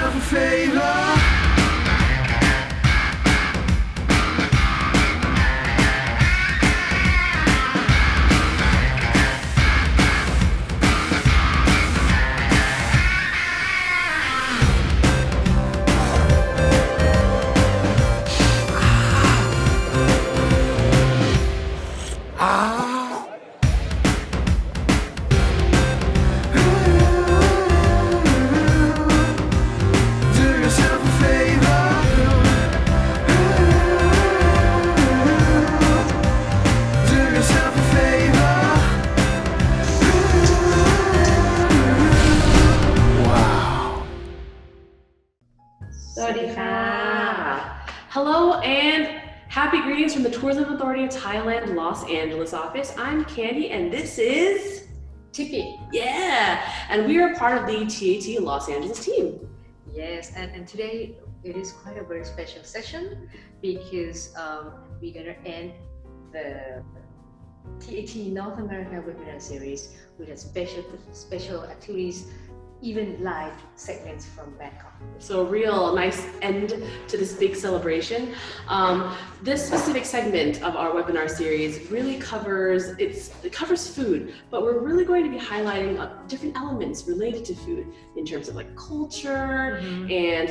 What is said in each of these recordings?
yourself a favor. Hello and happy greetings from the Tourism Authority of Thailand, Los Angeles office. I'm Candy and this is Tippy. Yeah, and we are part of the TAT Los Angeles team. Yes, and today it is quite a very special session because we're gonna end the TAT North America webinar series with a special activities, even live segments from Bangkok. So a real nice end to this big celebration. This specific segment of our webinar series really covers food, but we're really going to be highlighting different elements related to food in terms of like culture and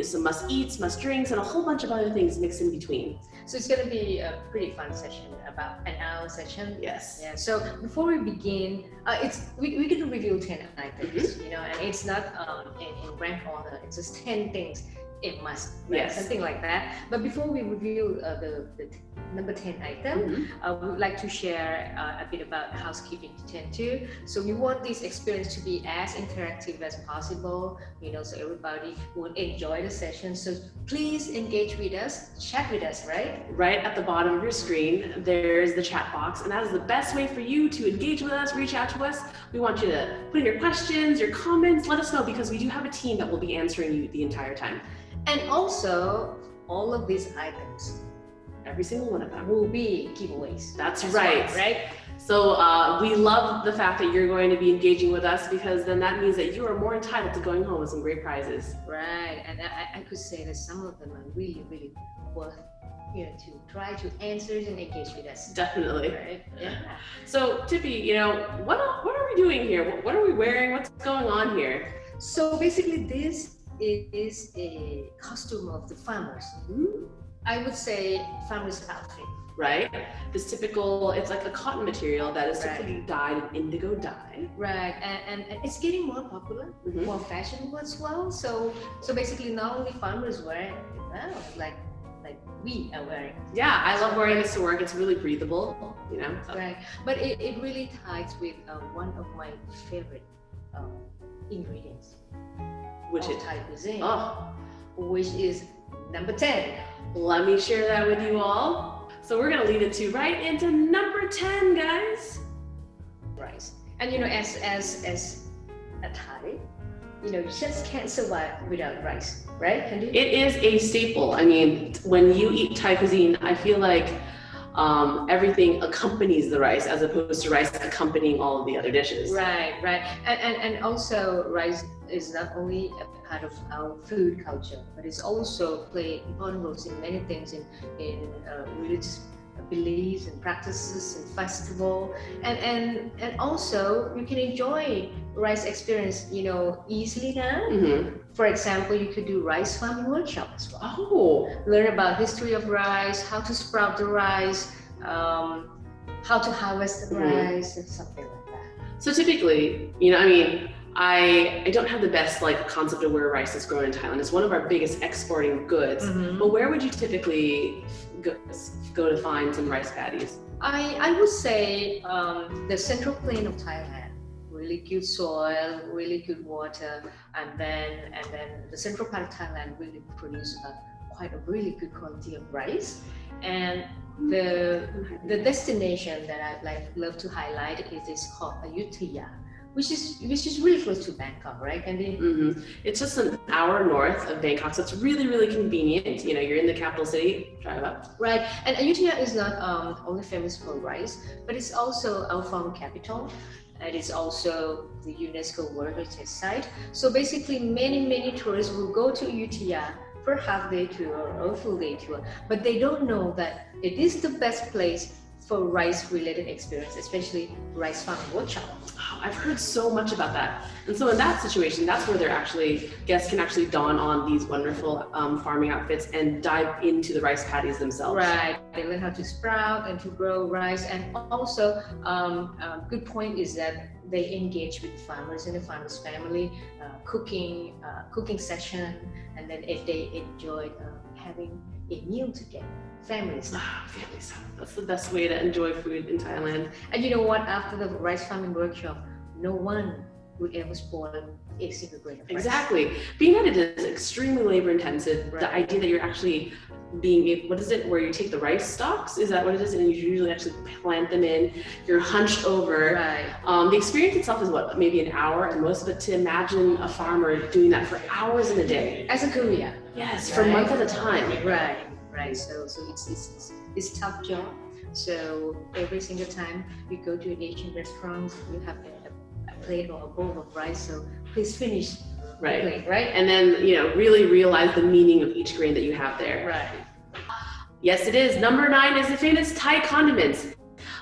some must eats, must drinks, and a whole bunch of other things mixed in between. So it's going to be a pretty fun session, about an hour session. Yes. Yeah. So before we begin, we're going to review 10 items, and it's not in rank order. It's just 10 things it must, right? Yes. Something like that. But before we review the number 10 item, we would like to share a bit about housekeeping to tend to. So we want this experience to be as interactive as possible, so everybody will enjoy the session. So please engage with us, chat with us, right? Right at the bottom of your screen, there's the chat box, and that is the best way for you to engage with us, reach out to us. We want you to put in your questions, your comments, let us know, because we do have a team that will be answering you the entire time. And also, all of these items, every single one of them, will be giveaways. That's right. Well, right? So we love the fact that you're going to be engaging with us, because then that means that you are more entitled to going home with some great prizes. Right, and I could say that some of them are really, really worth to try to answer and engage with us. Definitely. Right? Yeah. So Tippy, what are we doing here? What are we wearing? What's going on here? So basically, this is a costume of the farmers. I would say farmer's outfit. Right? This typical, it's like a cotton material that is typically dyed in indigo dye. Right, and it's getting more popular, more fashionable as well. So basically, not only farmers wear it, like we are wearing. Yeah, I love wearing this to work. It's really breathable, So. Right, but it really ties with one of my favorite ingredients. Which is Thai cuisine. Oh, which is number 10. Let me share that with you all. So we're gonna lead it to right into number 10, guys. Rice. And as a Thai, you just can't survive without rice, right? Can you? It is a staple. I mean, when you eat Thai cuisine, I feel like everything accompanies the rice as opposed to rice accompanying all of the other dishes. Right. And also rice is not only a part of our food culture, but it's also play important roles in many things in religious beliefs and practices and festival, and also you can enjoy rice experience easily now. For example, you could do rice farming workshop as well. Oh, learn about history of rice, how to sprout the rice, how to harvest the rice, and something like that. So typically, I don't have the best concept of where rice is grown in Thailand. It's one of our biggest exporting goods. But where would you typically go to find some rice paddies? I would say the central plain of Thailand. Really good soil, really good water, and then the central part of Thailand really produce quite a really good quality of rice. And the destination that I'd love to highlight is called Ayutthaya, which is really close to Bangkok, right, Candy? It's just an hour north of Bangkok, so it's really, really convenient. You're in the capital city, drive up. Right, and Ayutthaya is not only famous for rice, but it's also our farm capital. It is also the UNESCO World Heritage Site. So basically, many tourists will go to Ayutthaya for a half-day tour or a full-day tour, but they don't know that it is the best place for rice-related experience, especially rice farming workshop. Oh, I've heard so much about that. And so in that situation, that's where guests can actually don on these wonderful farming outfits and dive into the rice paddies themselves. Right, they learn how to sprout and to grow rice. And also, a good point is that they engage with farmers and the farmers' family, cooking session, and then if they enjoy having a meal together. Family style. Family style. That's the best way to enjoy food in Thailand. And you know what? After the rice farming workshop, no one would ever spoil a single grain of rice. Exactly. Being that it is extremely labor intensive, the idea that you're actually where you take the rice stalks, is that what it is? And you usually actually plant them in, you're hunched over. Right. The experience itself is maybe an hour, and most of it, to imagine a farmer doing that for hours in a day. As a career. Yes, for months at a time. Right. So it's a tough job. So every single time you go to an Asian restaurant, you have a plate or a bowl of rice. So please finish the plate, right? And then really realize the meaning of each grain that you have there. Right. Yes, it is. Number 9 is the famous Thai condiments.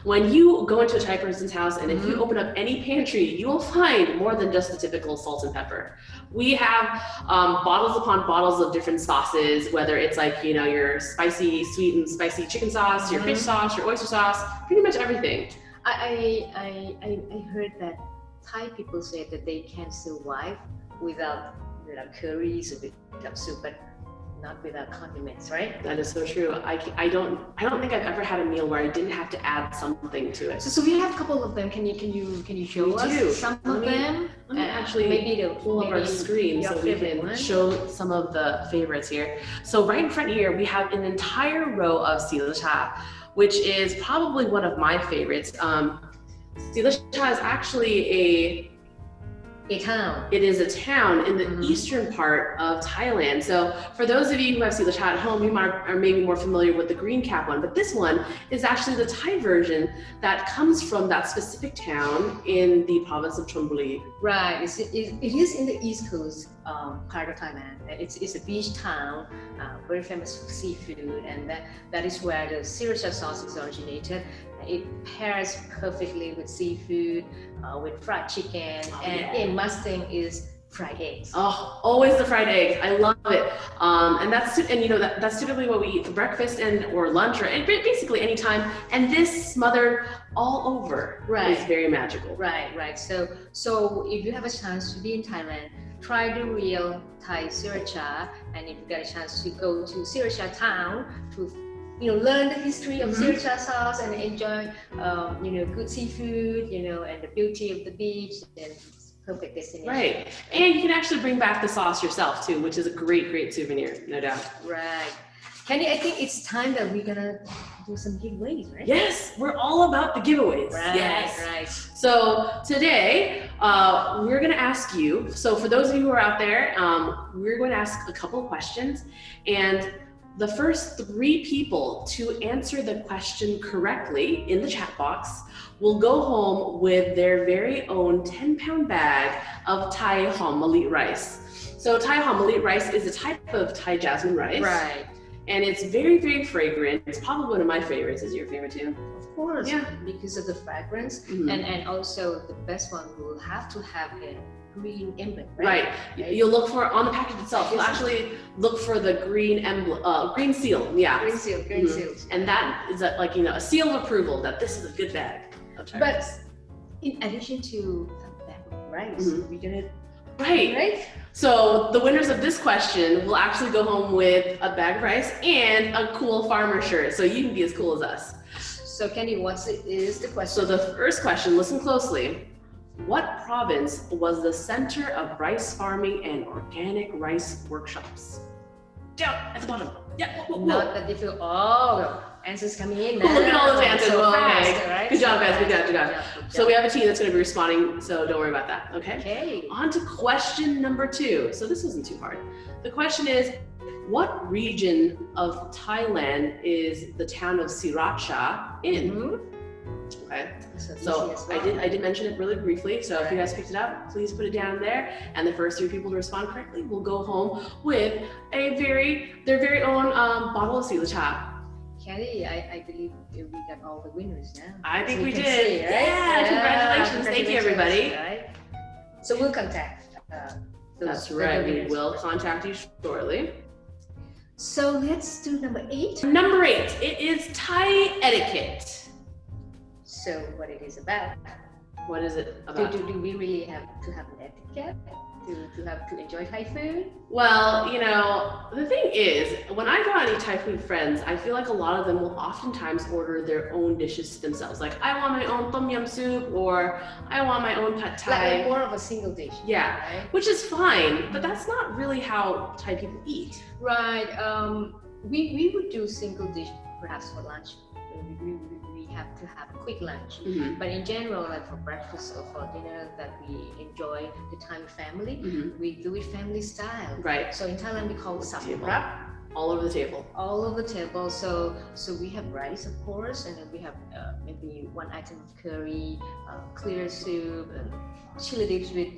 When you go into a Thai person's house, and if you open up any pantry, you will find more than just the typical salt and pepper. We have bottles upon bottles of different sauces, whether it's like, your spicy, sweet and spicy chicken sauce, your fish sauce, your oyster sauce, pretty much everything. I heard that Thai people say that they can survive without curries or without soup, but not without condiments, right? That is so true. I don't think I've ever had a meal where I didn't have to add something to it. So we have a couple of them. Can you show us some of them? Let me actually pull up our screen so we can show some of the favorites here. So right in front here, we have an entire row of Silacha, which is probably one of my favorites. Silacha is actually a town. It is a town in the eastern part of Thailand. So for those of you who have Silacha at home, you are maybe more familiar with the green cap one, but this one is actually the Thai version that comes from that specific town in the province of Chonburi. Right, it is in the east coast part of Thailand. It's a beach town, very famous for seafood, and that is where the sriracha sauce is originated. It pairs perfectly with seafood, with fried chicken, a must thing is fried eggs. Oh, always the fried eggs. I love it. And that's typically what we eat for breakfast or lunch, or basically any time. And this smothered all over is very magical. Right. So if you have a chance to be in Thailand, try the real Thai sriracha, and if you get a chance to go to Sriracha town to learn the history of sriracha sauce and enjoy good seafood, and the beauty of the beach, and perfect destination. Right. And you can actually bring back the sauce yourself too, which is a great souvenir, no doubt. Right. Kenny, I think it's time that we're gonna do some giveaways, right? Yes, we're all about the giveaways. Right. So today, we're gonna ask you, so for those of you who are out there, we're going to ask a couple of questions, and the first 3 people to answer the question correctly in the chat box will go home with their very own 10-pound bag of Thai hom malit rice. So Thai hom malit rice is a type of Thai jasmine rice. Right. And it's very fragrant. It's probably one of my favorites. Is it your favorite too? Of course. Yeah. Because of the fragrance. And also the best one will have to have a green emblem, right? You'll look for on the package itself. You'll actually look for the green emblem, green seal. Yeah. Green seal. And that is a seal of approval that this is a good bag. But in addition to a bag of rice, we're gonna right. So the winners of this question will actually go home with a bag of rice and a cool farmer shirt, so you can be as cool as us. So Kenny, is the question? So the first question, listen closely. What province was the center of rice farming and organic rice workshops? Down at the bottom. Yeah. Not that difficult. Oh, answers coming in now. Look at all those answers. So fast, okay. Right? Good job, guys. Good job. So we have a team that's going to be responding, so don't worry about that. Okay. On to question number 2. So this isn't too hard. The question is, what region of Thailand is the town of Sriracha in? Okay. So, So easy as well. I did mention it really briefly. So if you Right. guys picked it up, please put it down there. And the first 3 people to respond correctly will go home with their very own bottle of Silacha. Kelly, I believe we got all the winners now. I think So we can did. see, right? Yeah, congratulations. Thank you, everybody. Right? So we'll contact That's the right. We winners. will contact you shortly. So let's do number 8. Number 8, it is Thai etiquette. So what it is about. What is it about? Do we really have to have an etiquette to have to enjoy Thai food? Well, you know, the thing is, when I go out and eat Thai food with friends, I feel like a lot of them will oftentimes order their own dishes themselves. Like, I want my own tom yum soup, or I want my own pad thai. Like more of a single dish. Yeah. Right. Which is fine, but that's not really how Thai people eat. Right. We would do single dish perhaps for lunch. We have to have a quick lunch. Mm-hmm. But in general, like for breakfast or for dinner that we enjoy the time with family, Mm-hmm. we do it family style. Right. So in Thailand we call it Table. saprap. All over the table. All over the table. So we have rice, of course, and then we have maybe one item of curry, clear soup, and chili dips with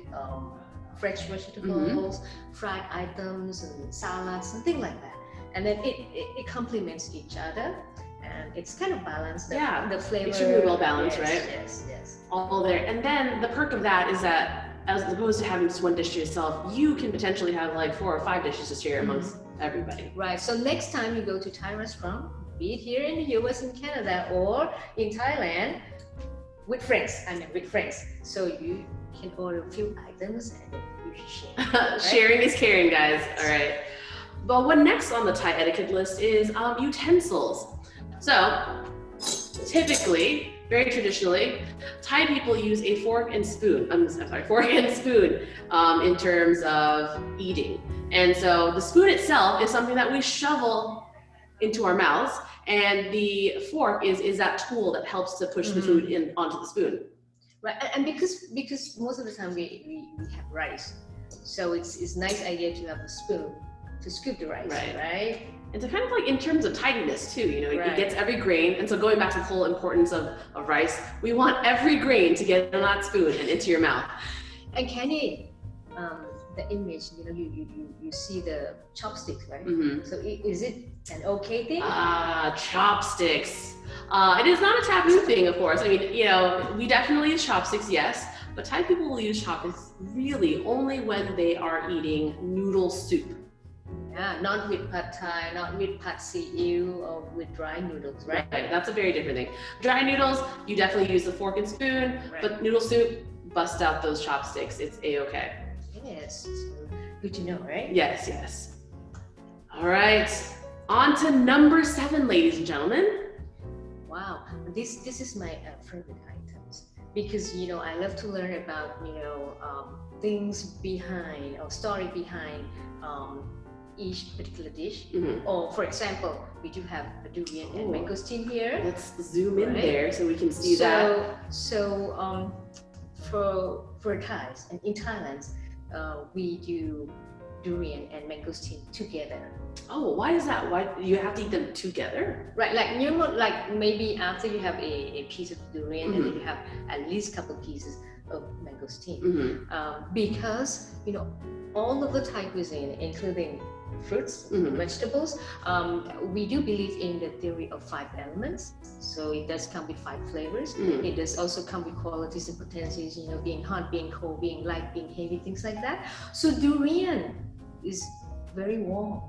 fresh vegetables, fried items, and salads, something like that. And then it complements each other, and it's kind of balanced. Yeah, the flavor. it should be well balanced, yes, right? Yes. All there. And then the perk of that is that, as opposed to having just one dish to yourself, you can potentially have like 4 or 5 dishes to share amongst everybody. Right. So next time you go to Thai restaurant, be it here in the US, in Canada, or in Thailand, with friends. So you can order a few items and then you share. Right? Sharing is caring, guys. All right. But what next on the Thai etiquette list is utensils. So typically, very traditionally, Thai people use a fork and spoon. Fork and spoon in terms of eating. And so the spoon itself is something that we shovel into our mouths, and the fork is that tool that helps to push the food in onto the spoon. Right. And because most of the time we have rice, so it's nice idea to have a spoon to scoop the rice, right? And so kind of like in terms of tidiness too, you know, Right. it gets every grain. And so going back to the whole importance of rice, we want every grain to get on that spoon and into your mouth. And Kenny, the image, you know, you see the chopsticks, right? Mm-hmm. So is it an okay thing? Chopsticks. It is not a taboo thing, of course. I mean, you know, we definitely use chopsticks, yes, but Thai people will use chopsticks really only when they are eating noodle soup. Yeah, not with pad thai, not with pad see ew, or with dry noodles, right? Right, that's a very different thing. Dry noodles, you definitely use the fork and spoon, Right. but noodle soup, bust out those chopsticks. It's a-okay. Yes, so good to know, right? Yes. All right, on to number 7, ladies and gentlemen. Wow, this is my favorite items because you know I love to learn about things behind or story behind each particular dish. Mm-hmm. Or for example, we do have a durian and mangosteen here. Let's zoom in Right. there so we can see that. So for Thais and in Thailand, we do durian and mangosteen together. Oh, why is that? Why do you have to eat them together? Right, like maybe after you have a piece of durian and then you have at least a couple pieces of mangosteen. Mm-hmm. Because you know all of the Thai cuisine, including fruits, vegetables, we do believe in the theory of 5 elements. So it does come with 5 flavors. It does also come with qualities and potencies, you know, being hot, being cold, being light, being heavy, things like that. So durian is very warm.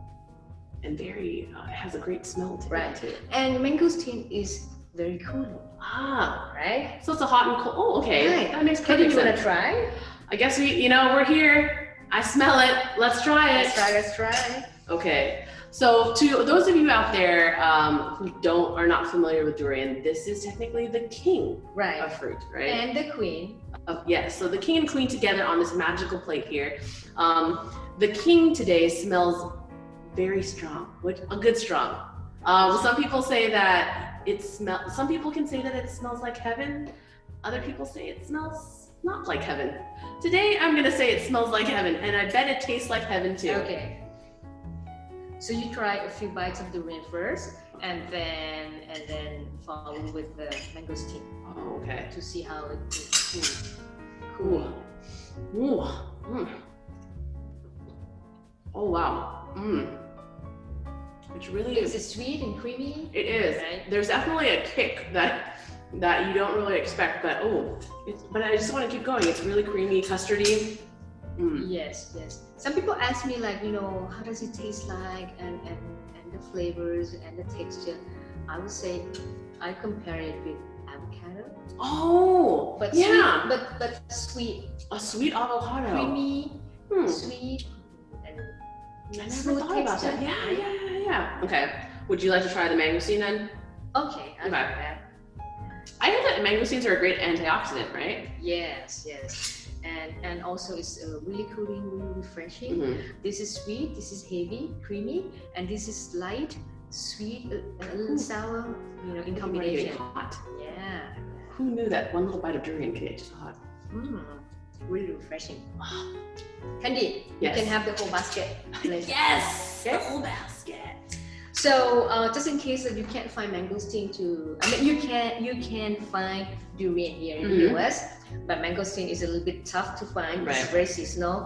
And very, it has a great smell to Right. it too. And mangosteen is very cooling. Right? So it's a hot and cold. Oh, okay. Right. That makes Kenny, perfect you wanna sense. try? I guess we're here. I smell it. Let's try it. Let's try. Okay. So to those of you out there who are not familiar with durian, this is technically the king Right. of fruit, right? And the queen. Yes. So the king and queen together on this magical plate here. The king today smells very strong, a good strong. Some people say that some people can say that it smells like heaven. Other people say it smells not like heaven. Today, I'm gonna say it smells like heaven, and I bet it tastes like heaven too. Okay. So you try a few bites of durian first, and then follow with the mangosteen Oh, okay. to see how it is Ooh. Ooh. Mm. Oh wow. It's really. It's sweet and creamy. It is. Right? There's definitely a kick that you don't really expect, but but I just want to keep going. It's really creamy, custardy. Yes. Some people ask me like, how does it taste like, and the flavors and the texture. I would say I compare it with avocado. Oh, But yeah. sweet, but sweet. A sweet avocado. Creamy, sweet, and I never smooth thought about that. texture. Yeah. Okay. Would you like to try the mangosteen then? Okay, I'll try that. I know that mangosteens are a great antioxidant, right? Yes. And also it's really cooling, really refreshing. This is sweet, this is heavy, creamy, and this is light, sweet, a little sour, in combination. Hot. Yeah. Who knew that one little bite of durian can get just hot? Really refreshing. Candy, Yes. you can have the whole basket. Yes, Okay. the whole basket. So just in case that you can't find mangosteen you can find durian here in the US, but mangosteen is a little bit tough to find. Right. It's very seasonal.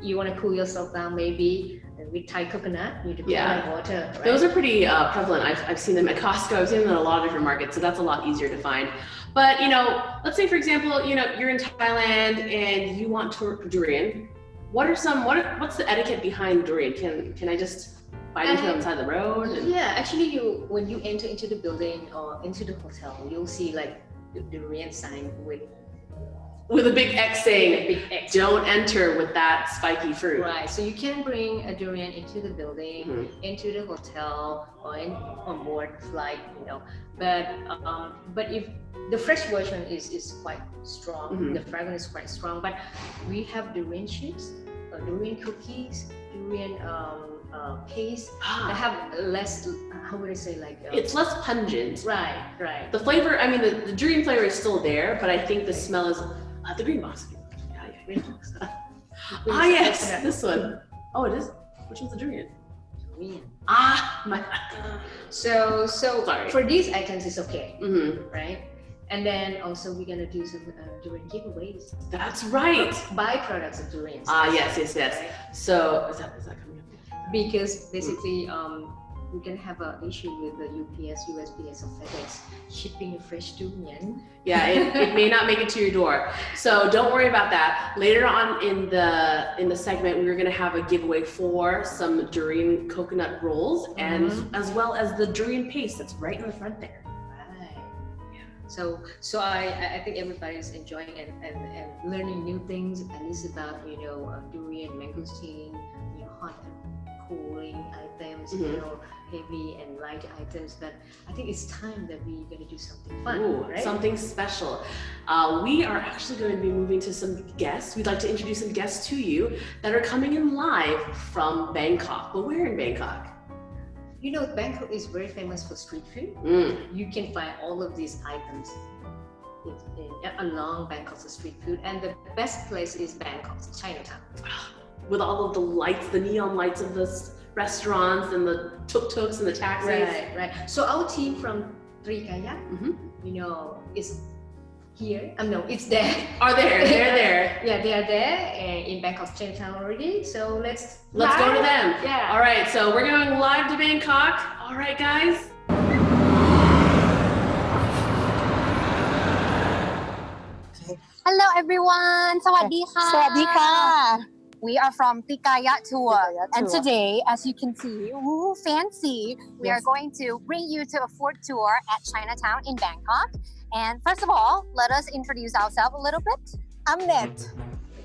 You want to cool yourself down maybe with Thai coconut, you do coconut water. Right? Those are pretty prevalent. I've seen them at Costco. I've seen them in a lot of different markets, so that's a lot easier to find. But let's say for example, you're in Thailand and you want durian. What's the etiquette behind durian? Can I just buy it inside the road? Yeah, actually, when you enter into the building or into the hotel, you'll see like the durian sign with a big X saying, big X. Don't enter with that spiky fruit. Right, so you can bring a durian into the building, into the hotel, or on board flight, But if the fresh version is quite strong, the fragrance is quite strong. But we have durian chips, durian cookies, durian paste that have less. How would I say it's less pungent. Right. The flavor, the durian flavor is still there, but I think the smell is the green box. Green box. Yes, this one. Oh, it is. Which one's the durian? Durian. My. So Sorry. for these items, it's okay, right? And then also we're gonna do some durian giveaways. That's right. Byproducts of durians. Yes. Right? So is that coming up? Because basically, we're gonna have an issue with the UPS, USPS, or FedEx shipping a fresh durian. Yeah, it may not make it to your door. So don't worry about that. Later on in the segment, we're gonna have a giveaway for some durian coconut rolls and as well as the durian paste that's right in the front there. Right. Yeah. So I think everybody's enjoying and learning new things, at least about durian, mangosteen, hot and cooling items, heavy and light items. But I think it's time that we're going to do something fun, right? Something special. We are actually going to be moving to some guests. We'd like to introduce some guests to you that are coming in live from Bangkok. But where in Bangkok? Bangkok is very famous for street food. You can find all of these items along Bangkok's street food, and the best place is Bangkok's Chinatown. With all of the lights, the neon lights of the restaurants and the tuk-tuks and the taxis. Right. So our team from Trikaya, is here. No, it's there. Are there? They're there. Yeah, they are there in Bangkok's Chinatown already. So let's go to them. Yeah. All right. So we're going live to Bangkok. All right, guys. Hello everyone, สวัสดีค่ะ สวัสดีค่ะ We are from Tikaya Tour, Tikaya and Tour. today, as you can see, fancy, we are Yes. going to bring you to a food tour at Chinatown in Bangkok. And first of all, let us introduce ourselves a little bit. I'm Net.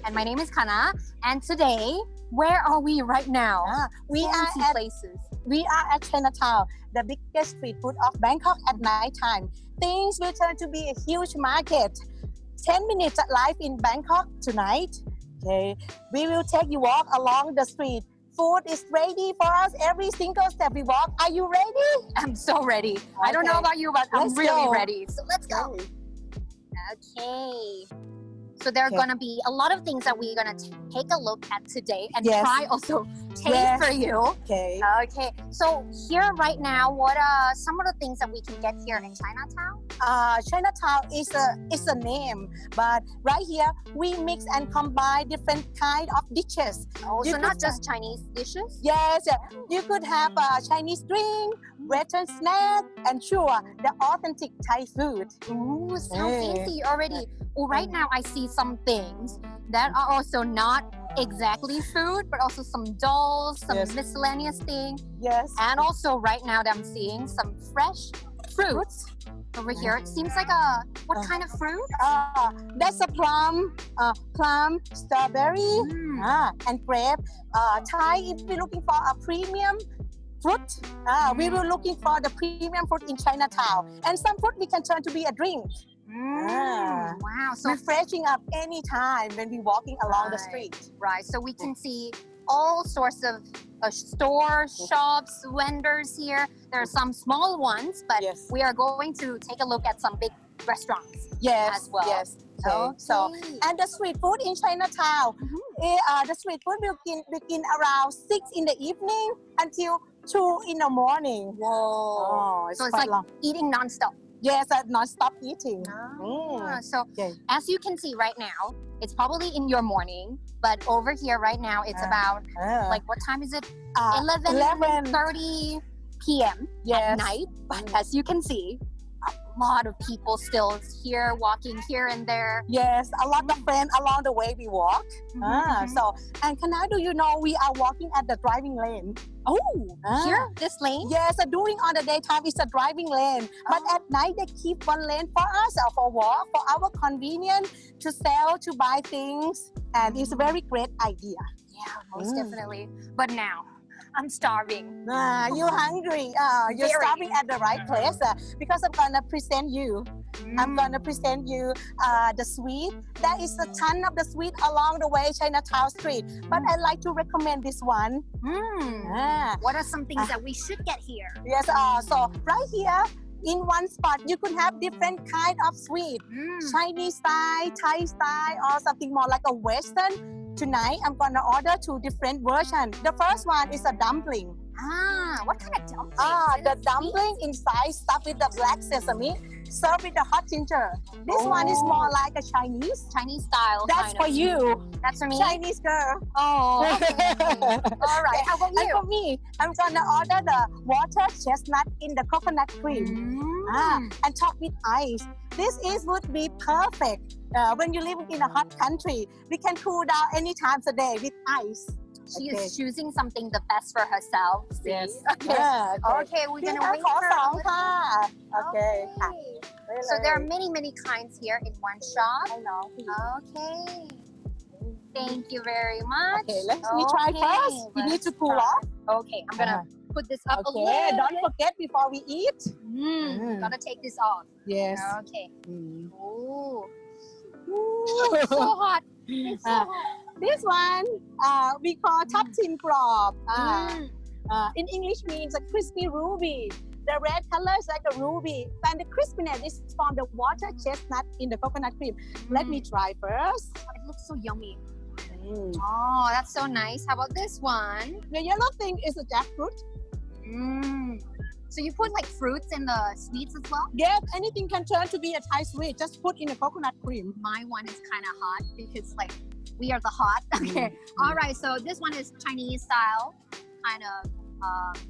And my name is Kana. And today, where are we right now? We are Fancy at places. Chinatown, the biggest street food of Bangkok at night time. Things will turn to be a huge market. 10 minutes live in Bangkok tonight. Okay, we will take you walk along the street. Food is ready for us every single step we walk. Are you ready? I'm so ready. I don't know Okay. about you, but I'm Let's really go. ready. So let's go. Okay. So there are Okay. gonna be a lot of things that we're gonna take a look at today and Yes. try also taste Yes. for you. Okay. Okay, so here right now, what are some of the things that we can get here in Chinatown? Chinatown is a name, but right here we mix and combine different kind of dishes. Oh, You so could not just Chinese dishes? Yes, you could have a Chinese drink, Western snack, and sure, the authentic Thai food. Ooh, so Hey. fancy already. Well, right now I see some things that are also not exactly food, but also some dolls, some Yes. miscellaneous thing. Yes. And also right now that I'm seeing some fresh fruits over here. It seems like what kind of fruit? That's a plum, strawberry, and grape. Thai, if we're looking for a premium fruit, we were looking for the premium fruit in Chinatown. And some fruit we can turn to be a drink. Wow. So Refreshing up anytime when we're walking along the Right. street. right. So we can see all sorts of stores, shops, vendors here. There are some small ones, but Yes. we are going to take a look at some big restaurants. Yes, As well. yes. Okay. So, Okay. and the street food in Chinatown, the street food will begin around 6 in the evening until 2 in the morning. Whoa. Oh, So it's quite like long. eating nonstop. Yes, non-stop eating. So Okay. as you can see right now, it's probably in your morning, but over here right now, it's about like what time is it? 11:30 p.m. Yes. at night. But as you can see, a lot of people still here walking here and there. Yes, a lot of friends along the way we walk. Mhm. So, and do you know we are walking at the driving lane? Oh, Ah. here, this lane? Yes, during on the daytime it's a driving lane, but at night they keep one lane for us for walk, for our convenience, to sell, to buy things, and it's a very great idea. Yeah, most definitely. But now, I'm starving. You're hungry. You're Very. stopping at the right place because I'm gonna present you. I'm gonna present you the sweet. There is a ton of the sweet along the way Chinatown Street, but I like to recommend this one. What are some things that we should get here? Yes. So right here in one spot, you could have different kind of sweet, Chinese style, Thai style, or something more like a Western. Tonight, I'm gonna order 2 different versions. The first one is a dumpling. What kind of dumpling? The dumpling inside stuffed with the black sesame, served with the hot ginger. This one is more like a Chinese. Chinese style. That's kind for of. you, That's for me? Chinese girl. Oh, okay. All right. How about And you? for me, I'm gonna order the water chestnut in the coconut cream. And top with ice. Would be perfect when you live in a hot country. We can cool down any time of the day with ice. She Okay. is choosing something the best for herself. See? Yes. Okay. Yeah, Okay, we're พี่ gonna คะ wait ขอ for สอง a ค่ะ โอเค ค่ะ Okay. So there are many kinds here in one shop. I know. Okay. Thank you very much. Okay, let me try Okay, first. We need let's to cool try. off. Okay, I'm gonna put this up a Okay, little don't forget before we eat. bit. Gotta take this off. Yes. Okay. Mm. Ooh. It's so hot. It's so Ah. hot. This one, we call top tin crop. In English means a crispy ruby. The red color is like a ruby, and the crispiness is from the water chestnut in the coconut cream. Let me try first. It looks so yummy. Oh, that's so nice. How about this one? The yellow thing is a jackfruit. So you put like fruits in the sweets as well? Yes, anything can turn to be a Thai sweet. Just put in a coconut cream. My one is kind of hot because like we are the hot. Okay. All right. So this one is Chinese style kind of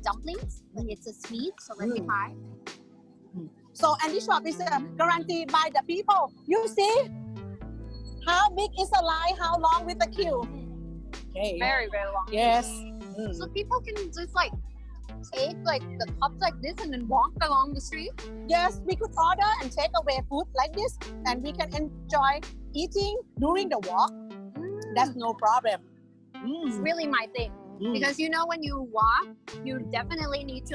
dumplings. It's a sweet. So let me try. So, and this shop is guaranteed by the people. You see how big is the line, how long with the queue. Okay. Very, very long. Yes. So people can just like take like the cups like this and then walk along the street. Yes, we could order and take away food like this, and we can enjoy eating during the walk. That's no problem. It's really my thing. Because you know when you walk, you definitely need to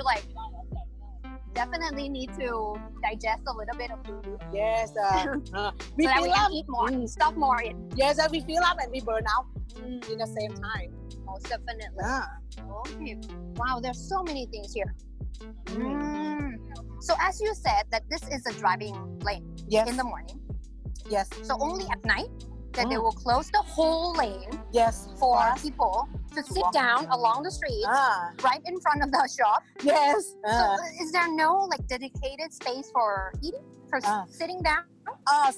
digest a little bit of food. Yes. We so that we fill can up. eat more, stuff more in. Yes, we fill up and we burn out in the same time. Most definitely. Ah. Okay. Wow, there's so many things here. So as you said that this is a driving lane Yes. in the morning. Yes. So only at night that they will close the whole lane Yes. for people to sit down along the street, Ah, right in front of the shop. yes. So is there no like dedicated space for eating, for sitting down?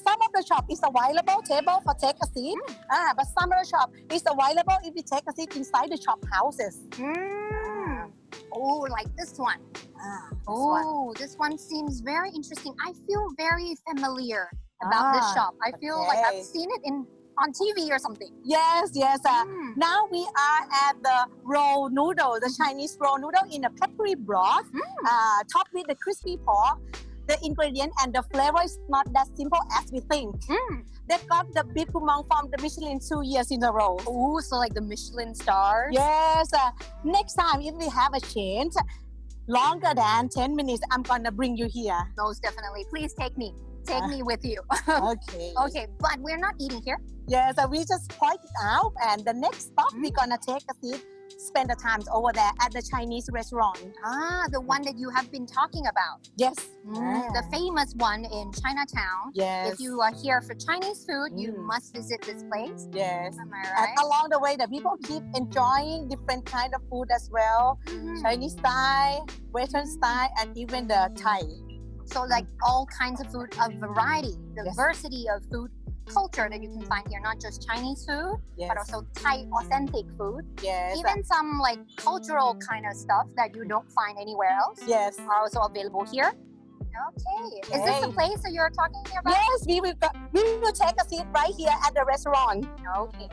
Some of the shop is available table for take a seat. But some of the shop is available if you take a seat inside the shop houses. Oh, like this one. Oh, this one seems very interesting. I feel very familiar about this shop. I feel like I've seen it on TV or something. Yes. Now we are at the roll noodle, the Chinese roll noodle in a peppery broth, topped with the crispy pork. The ingredient and the flavor is not that simple as we think. They got the big kumang from the Michelin 2 years in a row. Oh, so like the Michelin stars. Yes. Next time, if we have a change longer than 10 minutes, I'm gonna bring you here. Most definitely. Please take me. Take me with you. Okay. Okay, but we're not eating here. Yes, we just point it out, and the next stop we're gonna take a seat, spend the time over there at the Chinese restaurant. The one that you have been talking about. Yes. The famous one in Chinatown. Yes. If you are here for Chinese food, you must visit this place. Yes. Am I And right? along the way, the people keep enjoying different kind of food as well. Chinese style, Western style, and even the Thai. So like all kinds of food, a variety, diversity of food culture that you can find here, not just Chinese food, but also Thai authentic food. Yes. Even some like cultural kind of stuff that you don't find anywhere else Yes. are also available here. Okay. Is this the place that you're talking about? Yes, we will take a seat right here at the restaurant. Okay.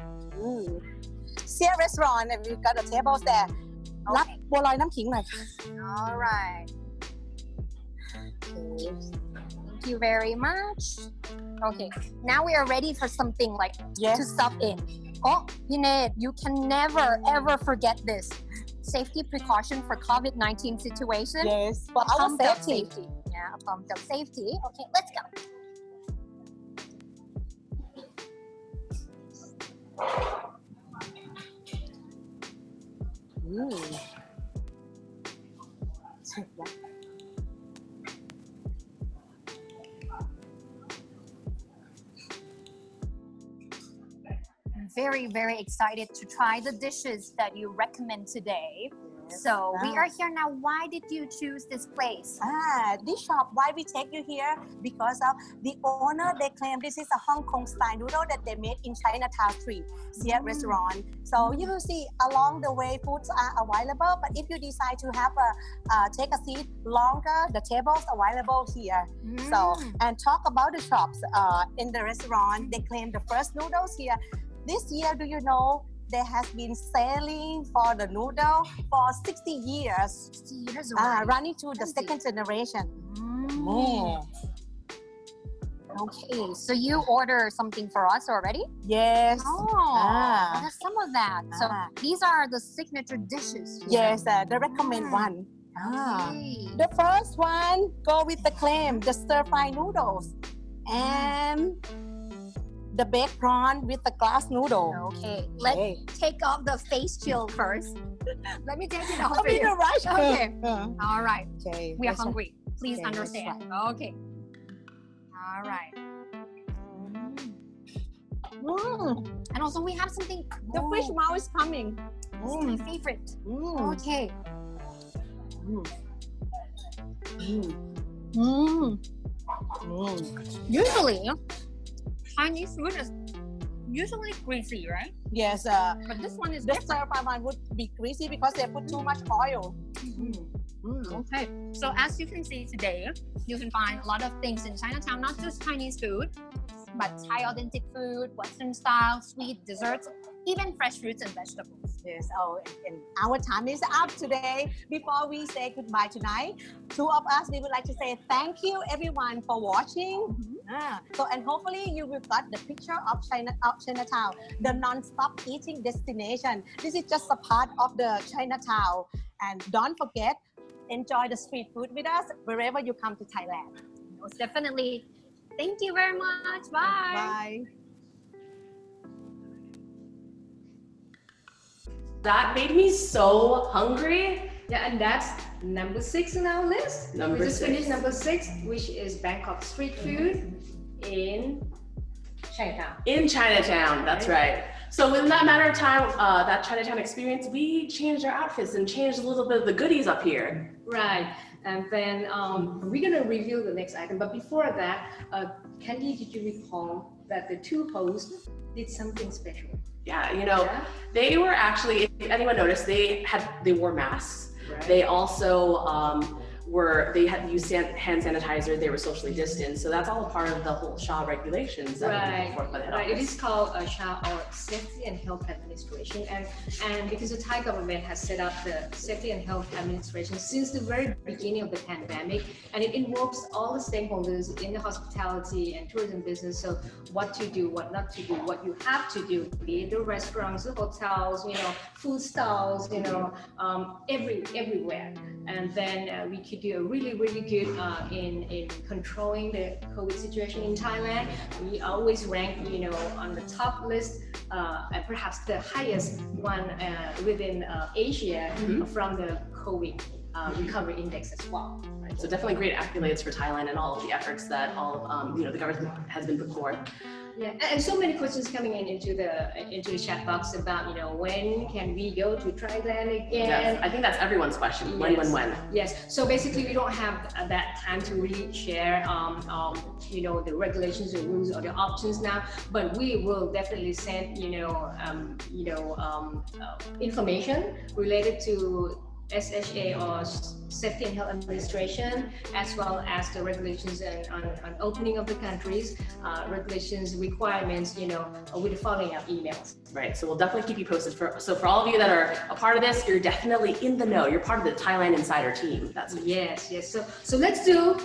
Sia restaurant, and we've got the tables there. รับบัวลอยน้ำขิงหน่อยค่ะ All right. Thank you very much. Okay. Now we are ready for something like to stuff in. Oh, Nate, you can never ever forget this. Safety precaution for COVID-19 situation. Yes, for our Pumped up safety. Yeah, pumped up safety. Okay, let's go. I'm very, very excited to try the dishes that you recommend today. So we are here now. Why did you choose this place? This shop, why we take you here? Because of the owner, they claim this is a Hong Kong style noodle that they made in Chinatown Street, Sia restaurant. So you will see along the way foods are available, but if you decide to have take a seat longer, the tables available here. So, and talk about the shops in the restaurant, they claim the first noodles here. This year, do you know, there has been selling for the noodle for 60 years. 60 years already. Running to the second generation. Okay, so you order something for us already? Yes. Oh, that's some of that. So these are the signature dishes. Yes, the recommend one. Okay. The first one, go with the claim, the stir-fry noodles. And the baked prawn with the glass noodle. Okay, let's take off the face shield first. Let me take it off for In you. a rush. Okay. All right. Okay. We are hungry. Please Okay, understand. Okay. All right. And also we have something. The fish mouth is coming. This is my favorite. Okay. Usually, Chinese food is usually greasy, right? Yes. But this one is The different. stir-fry one would be greasy because they put too much oil. Okay, so as you can see today, you can find a lot of things in Chinatown, not just Chinese food, but Thai authentic food, Western style, sweet desserts, even fresh fruits and vegetables. Yes, and our time is up today. Before we say goodbye tonight, two of us, we would like to say thank you everyone for watching. And hopefully you will got the picture of Chinatown, the non-stop eating destination. This is just a part of the Chinatown. And don't forget, enjoy the street food with us wherever you come to Thailand. Most definitely. Thank you very much. Bye. Bye. That made me so hungry. Yeah, and that's number 6 in our list. Number We just 6. finished number 6, which is Bangkok street food in Chinatown. In Chinatown, that's right. So within that matter of time, that Chinatown experience, we changed our outfits and changed a little bit of the goodies up here. Right. And then we're going to reveal the next item. But before that, Candy, did you recall that the two hosts did something special? Yeah, you know, they were actually, if anyone noticed, they wore masks. Right. They also they had used hand sanitizer. They were socially distanced. So that's all a part of the whole SHA regulations that were put forth by the head office. It is called SHA, or Safety and Health Administration, and because the Thai government has set up the Safety and Health Administration since the very beginning of the pandemic, and it involves all the stakeholders in the hospitality and tourism business. So what to do, what not to do, what you have to do, be it the restaurants, the hotels, you know, food stalls, you know, everywhere. And then we could do a really good in controlling the COVID situation in Thailand. We always rank, you know, on the top list, and perhaps the highest one within Asia from the COVID recovery index as well. Right. So definitely great accolades for Thailand and all of the efforts that the government has been put forth. Yeah, and so many questions coming into the chat box about, you know, when can we go to Thailand again? Yes, I think that's everyone's question. When? Yes. So basically, we don't have that time to really share, you know, the regulations, the rules, or the options now. But we will definitely send, information related to SHA, or Safety and Health Administration, as well as the regulations on opening of the countries, regulations, requirements, you know, with the following up emails. Right, so we'll definitely keep you posted. So for all of you that are a part of this, you're definitely in the know. You're part of the Thailand Insider team. Yes. So let's do.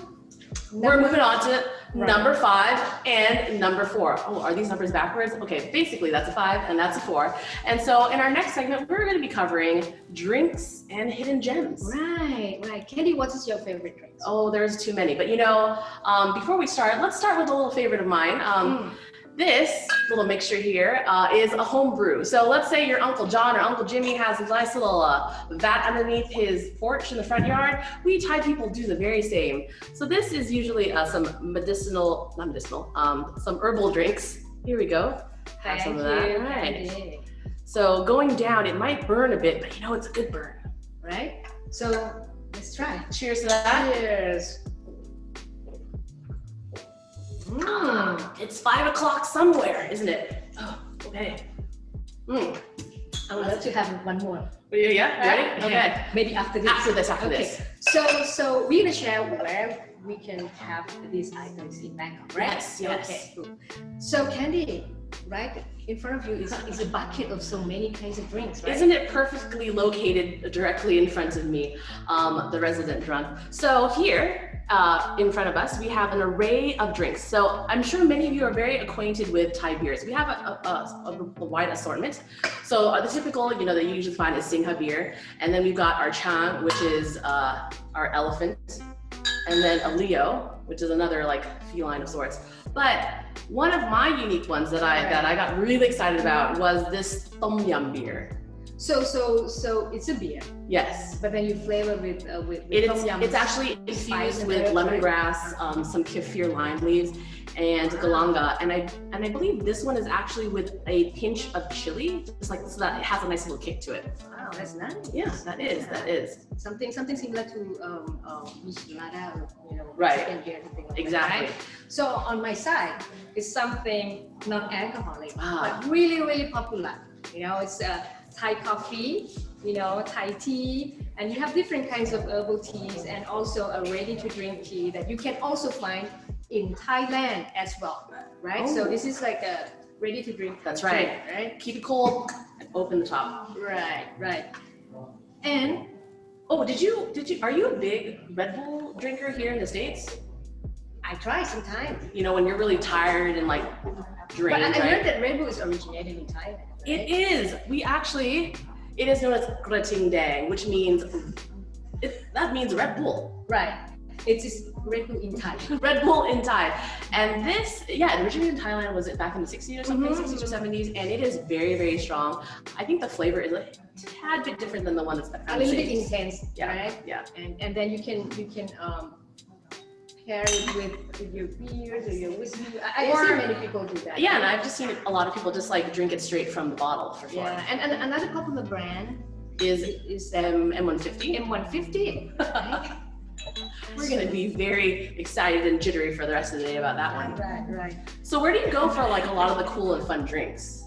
We're moving on to number 5 and number 4. Oh, are these numbers backwards? Okay, basically that's a 5 and that's a 4. And so in our next segment, we're going to be covering drinks and hidden gems. Right. Candy, what is your favorite drink? Oh, there's too many. But you know, before we start, let's start with a little favorite of mine. This little mixture here is a home brew. So let's say your Uncle John or Uncle Jimmy has a nice little vat underneath his porch in the front yard. We Thai people do the very same. So this is usually some some herbal drinks. Here we go. Have some of that. All right. So going down, it might burn a bit, but you know, it's a good burn. Right? So let's try. Cheers to that. Cheers. It's 5 o'clock somewhere, isn't it? Oh, okay. I would love to have one more. Yeah, ready? Okay. Maybe after this. After this. So we're gonna share where we can have these items in Bangkok, right? Yes. Okay, cool. So Candy, right in front of you is a bucket of so many kinds of drinks, right? Isn't it perfectly located directly in front of me, the resident drunk? So here, in front of us, we have an array of drinks. So I'm sure many of you are very acquainted with Thai beers. We have a wide assortment. So the typical, you know, that you usually find is Singha beer. And then we've got our Chang, which is our elephant. And then a Leo, which is another like feline of sorts. But one of my unique ones that I got really excited about was this Tom Yum beer. So it's a beer. Yes. But then you flavor with Tom Yum. It's actually infused with lemongrass, some kaffir lime leaves, and galanga. And I believe this one is actually with a pinch of chili, just like so that it has a nice little kick to it. Wow, that's nice. Yes, that is. Something similar to Michelada, you know, right. Second beer, something like exactly. That, right? So on my side is something non-alcoholic, but really popular. You know, it's Thai coffee, you know, Thai tea, and you have different kinds of herbal teas and also a ready-to-drink tea that you can also find in Thailand as well, right? Oh. So this is like a ready-to-drink. That's right. Right. Keep it cold and open the top. Right. And are you a big Red Bull drinker here in the States? I try sometimes. You know, when you're really tired and like drained, but I right? heard that Red Bull is originated in Thailand. Right? It is. It is known as Krating Dang, which means that means Red Bull. Right. It's Red Bull in Thai. Red Bull in Thai. And this, it originated in Thailand, was it back in the 60s or something, 60s or 70s, and it is very strong. I think the flavor is a tad bit different than the one that's a little bit intense, yeah, right? Yeah. And then you can pair it with your beers or your whiskey. I Or- see many people do that. Yeah, and I've just seen a lot of people just like drink it straight from the bottle for sure. Yeah, and another popular brand Is is M150. M150. Right? We're gonna be very excited and jittery for the rest of the day about that one. Right. So where do you go for like a lot of the cool and fun drinks?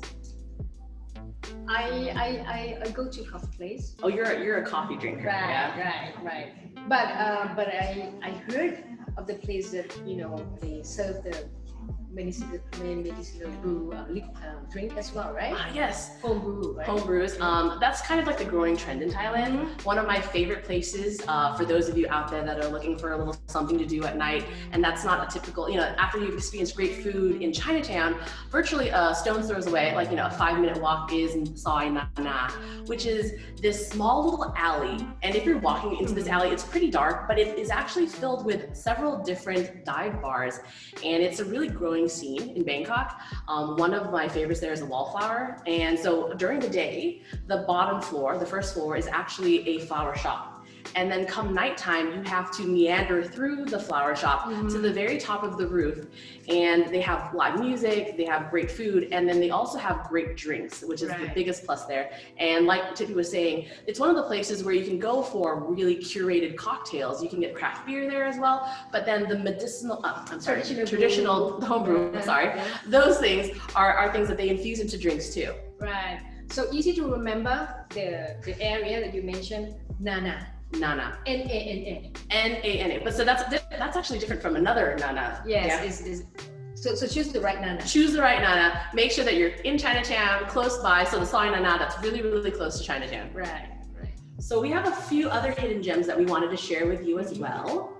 I go to coffee place. Oh, you're a coffee drinker. Yeah. Right. But I heard of the place that they serve the medicinal brew drink as well, right? Yes. Home brew, right? Home brews. That's kind of like the growing trend in Thailand. One of my favorite places for those of you out there that are looking for a little something to do at night, and that's not a typical, after you've experienced great food in Chinatown, virtually a stone's throws away, like, a 5-minute walk is Soi Nana, which is this small little alley. And if you're walking into this alley, it's pretty dark, but it is actually filled with several different dive bars. And it's a really growing scene in Bangkok. One of my favorites there is a wallflower. And so during the day, the bottom floor, the first floor, is actually a flower shop. And then come nighttime, you have to meander through the flower shop to the very top of the roof. And they have live music, they have great food, and then they also have great drinks, which is the biggest plus there. And like Tippy was saying, it's one of the places where you can go for really curated cocktails. You can get craft beer there as well, but then the traditional homebrew, those things are things that they infuse into drinks too. Right. So easy to remember the area that you mentioned, Nana. Nana. N-A-N-A. N-A-N-A. But so that's actually different from another Nana. Yes. Yeah? So choose the right Nana. Choose the right Nana. Make sure that you're in Chinatown, close by. So the Soi Nana, that's really, really close to Chinatown. Right. So we have a few other hidden gems that we wanted to share with you as well.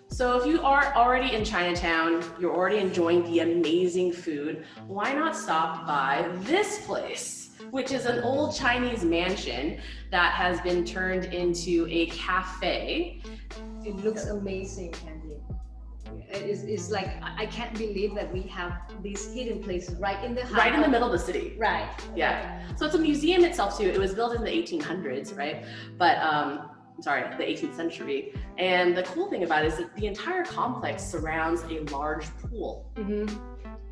So if you are already in Chinatown, you're already enjoying the amazing food, why not stop by this place, which is an old Chinese mansion that has been turned into a cafe. It looks amazing, Candy. It's like, I can't believe that we have these hidden places right in the heart. Right in the middle of the city. Right. Yeah. So it's a museum itself too. It was built in the 1800s, right? But the 18th century. And the cool thing about it is that the entire complex surrounds a large pool,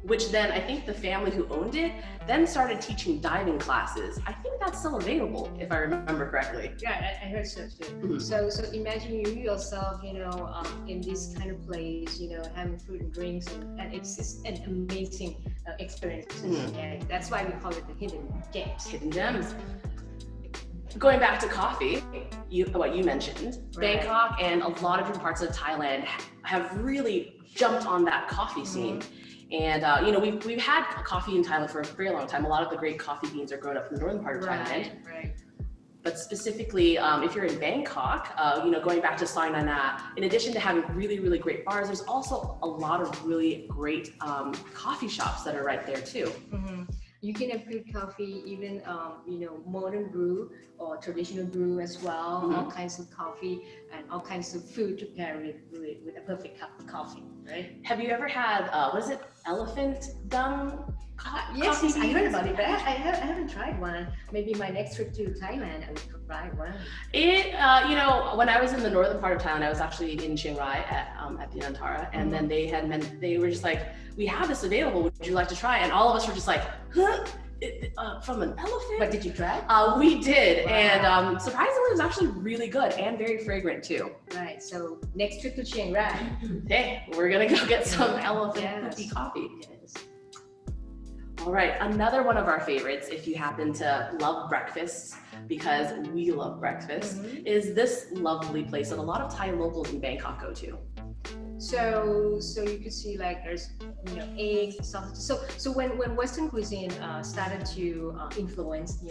which then I think the family who owned it then started teaching diving classes. I think that's still available, if I remember correctly. Yeah, I heard so too. So imagine you yourself, in this kind of place, having food and drinks, and it's an amazing experience. And that's why we call it the hidden gems. Hidden gems. Going back to coffee, what you mentioned, Bangkok and a lot of different parts of Thailand have really jumped on that coffee scene. And we've had coffee in Thailand for a very long time. A lot of the great coffee beans are grown up in the northern part of Thailand. Right. But specifically, if you're in Bangkok, going back to Soi Nana, in addition to having really, really great bars, there's also a lot of really great coffee shops that are right there too. You can have good coffee, even modern brew or traditional brew as well. All kinds of coffee and all kinds of food to pair with a perfect cup of coffee, right? Have you ever had elephant dung coffee? Yes, I heard about it, but I haven't tried one. Maybe my next trip to Thailand, I will try one. When I was in the northern part of Thailand, I was actually in Chiang Rai at the Anantara, and then they were just like, we have this available, would you like to try? And all of us were just like, huh? From an elephant? But did you try? We did, and surprisingly, it was actually really good and very fragrant too. Right. So next trip to Chiang Rai, hey, we're gonna go get some elephant coffee. Yes. All right, another one of our favorites, if you happen to love breakfast, because we love breakfast, is this lovely place that a lot of Thai locals in Bangkok go to. So you can see like there's eggs, sausages. So when Western cuisine started to influence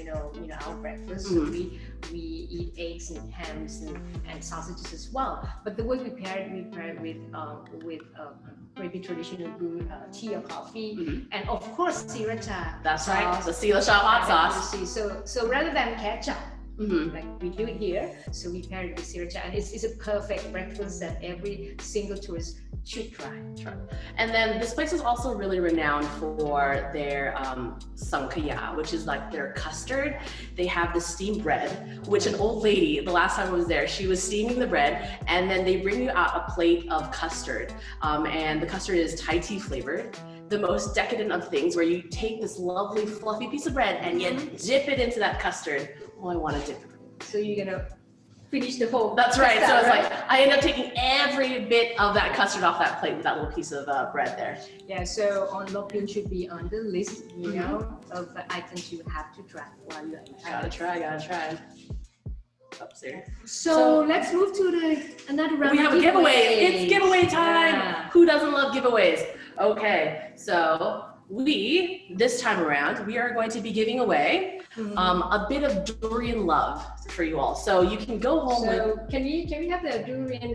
our breakfast, so we eat eggs and hams and sausages as well. But the way we pair it with maybe traditional brew tea or coffee, and of course sriracha. That's sauce, right, the sriracha hot sauce. So rather than ketchup. Like we do it here, so we pair it with sriracha, and it's a perfect breakfast that every single tourist should try. And then this place is also really renowned for their sankaya, which is like their custard. They have the steamed bread, which an old lady, the last time I was there, she was steaming the bread, and then they bring you out a plate of custard. And the custard is Thai tea flavored. The most decadent of things, where you take this lovely fluffy piece of bread and you dip it into that custard. Oh, I want to dip it. So you're gonna finish the whole. That's right. So it's right? like I end up taking every bit of that custard off that plate with that little piece of bread there. Yeah. So on Lokyun should be on the list, you know, of the items you have to try while you're in Thailand. Gotta try. Oops, there. So let's move to another round. We have a giveaway. It's giveaway time. Yeah. Who doesn't love giveaways? Okay, so this time around, we are going to be giving away a bit of durian love for you all. So you can go home with. Can we have the durian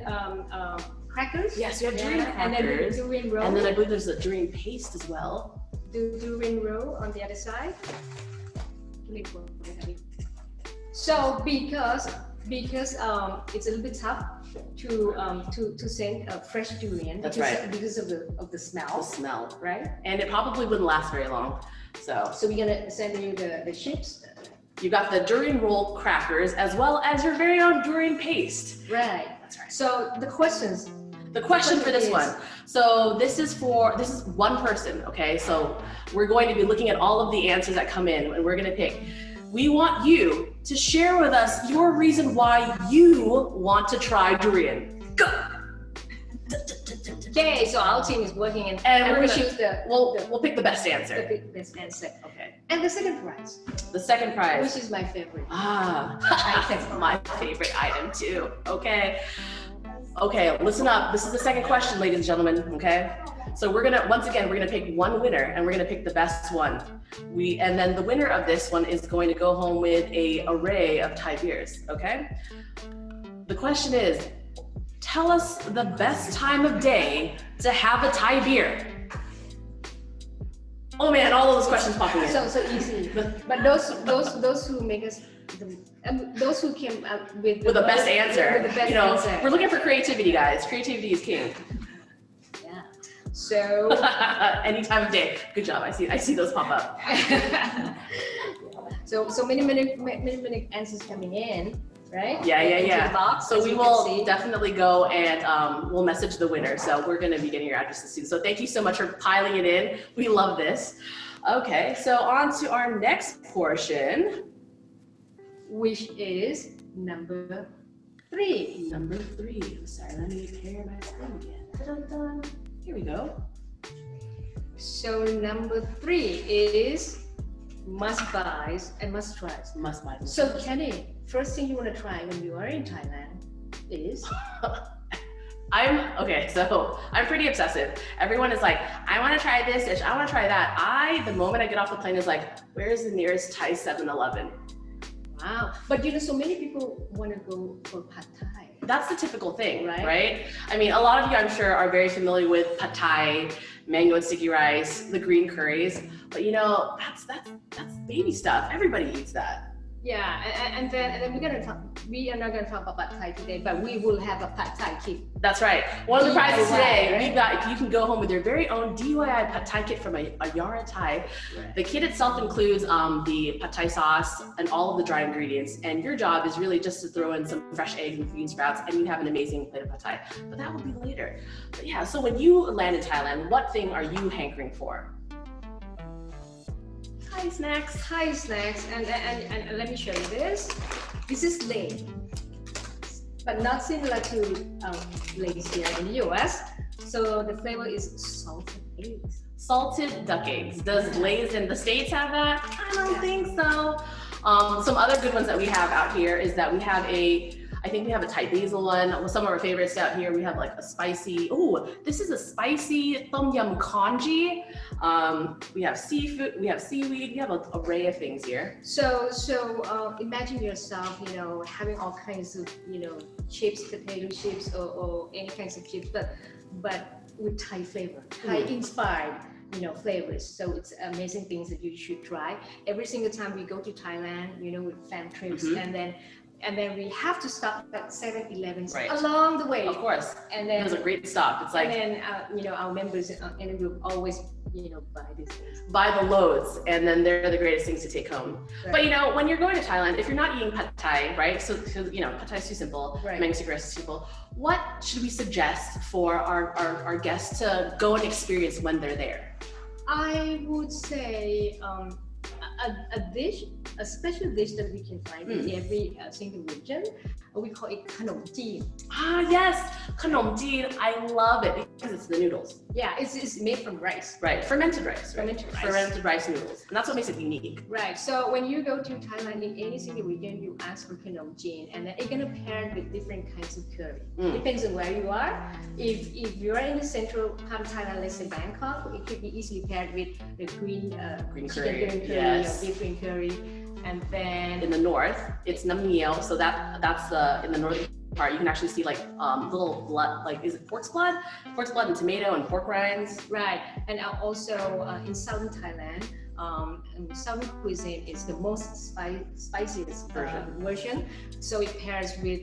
crackers? Yes, we have durian crackers. And then the durian roll. And then I believe there's a durian paste as well. The durian roll on the other side. So because it's a little bit tough to send a fresh durian. That's because, right. Because of the smell. The smell, right? And it probably wouldn't last very long. So we're gonna send you the chips. You got the durian roll crackers as well as your very own durian paste. Right. That's right. So the question for this one. So this is one person, okay? So we're going to be looking at all of the answers that come in, and we're gonna pick. We want you to share with us your reason why you want to try durian. Go! Okay, so our team is working and we're we gonna choose we'll pick the best answer. the best answer. Okay. And the second prize. The second prize. Which is my favorite. Item. My favorite item too. Okay. Okay, listen up. This is the second question, ladies and gentlemen, okay? So we're gonna pick one winner, and we're gonna pick the best one. And then the winner of this one is going to go home with an array of Thai beers, okay? The question is, tell us the best time of day to have a Thai beer. Oh man, all of those questions popping in. So easy. But those who make us those who came up with the best answer. With the best answer. We're looking for creativity, guys. Creativity is king. Yeah. So any time of day. Good job. I see those pop up. So many answers coming in, right? Yeah. Into the box, so we will definitely go and we'll message the winner. So we're going to be getting your addresses soon. So thank you so much for piling it in. We love this. Okay, so on to our next portion, which is number 3. Number 3. Sorry, let me prepare my screen again. Dun-dun-dun. Here we go. So number 3 is must buys and must tries. Must buys. So Kenny, first thing you want to try when you are in Thailand is? So I'm pretty obsessive. Everyone is like, I want to try this dish, I want to try that. The moment I get off the plane is like, where's the nearest Thai 7-Eleven? Wow. But so many people want to go for pad Thai. That's the typical thing, right? I mean, a lot of you, I'm sure, are very familiar with pad Thai, mango and sticky rice, the green curries. But that's baby stuff. Everybody eats that. Yeah, and then we are not gonna talk about pad Thai today, but we will have a pad Thai kit. That's right. One of the prizes today, we've got, you can go home with your very own DIY pad Thai kit from Yaowarat Thai. The kit itself includes the pad Thai sauce and all of the dry ingredients, and your job is really just to throw in some fresh eggs and bean sprouts, and you have an amazing plate of pad Thai. But that will be later. But yeah, so when you land in Thailand, what thing are you hankering for? Thai snacks, and let me show you this. This is Lay, but not similar to Lay's here in the US. So the flavor is salted eggs. Salted duck eggs. Does Lay's in the States have that? I don't think so. Some other good ones that we have out here is that we have I think we have a Thai basil one. Some of our favorites out here, we have like a spicy, this is a spicy tom yum congee. We have seafood, we have seaweed, we have an array of things here. So imagine yourself, having all kinds of, chips, potato chips, or any kinds of chips, but with Thai flavor, Thai inspired, flavors. So it's amazing things that you should try. Every single time we go to Thailand, with fam trips, and then and then we have to stop at 7-Elevens Right. along the way. Of course. And It then was a great stop. It's like and then our members in the group always buy these things. buy the loads, and then they're the greatest things to take home. Right. But when you're going to Thailand, if you're not eating pad Thai, right? So pad Thai is too simple. Right. Mango sticky rice is too simple. What should we suggest for our guests to go and experience when they're there? I would say a special dish that we can find in every single region. We call it khanom jeen. Ah, yes, khanom jeen. I love it because it's the noodles. Yeah, it's made from rice. Right, fermented rice. Right? Fermented rice. Fermented rice noodles, and that's what makes it unique. Right. So when you go to Thailand in any single region, you ask for khanom jeen, and then it's gonna pair with different kinds of curry. Depends on where you are. If you're in the central part of Thailand, let's say Bangkok, it could be easily paired with the green curry. green curry Yes. or beef green curry, and then In the north, it's nam niao, so that's in the northern part. You can actually see like little blood, like is it pork's blood? Pork's blood and tomato and pork rinds. right, and also in southern Thailand. Southern cuisine is the most spiciest version. So it pairs with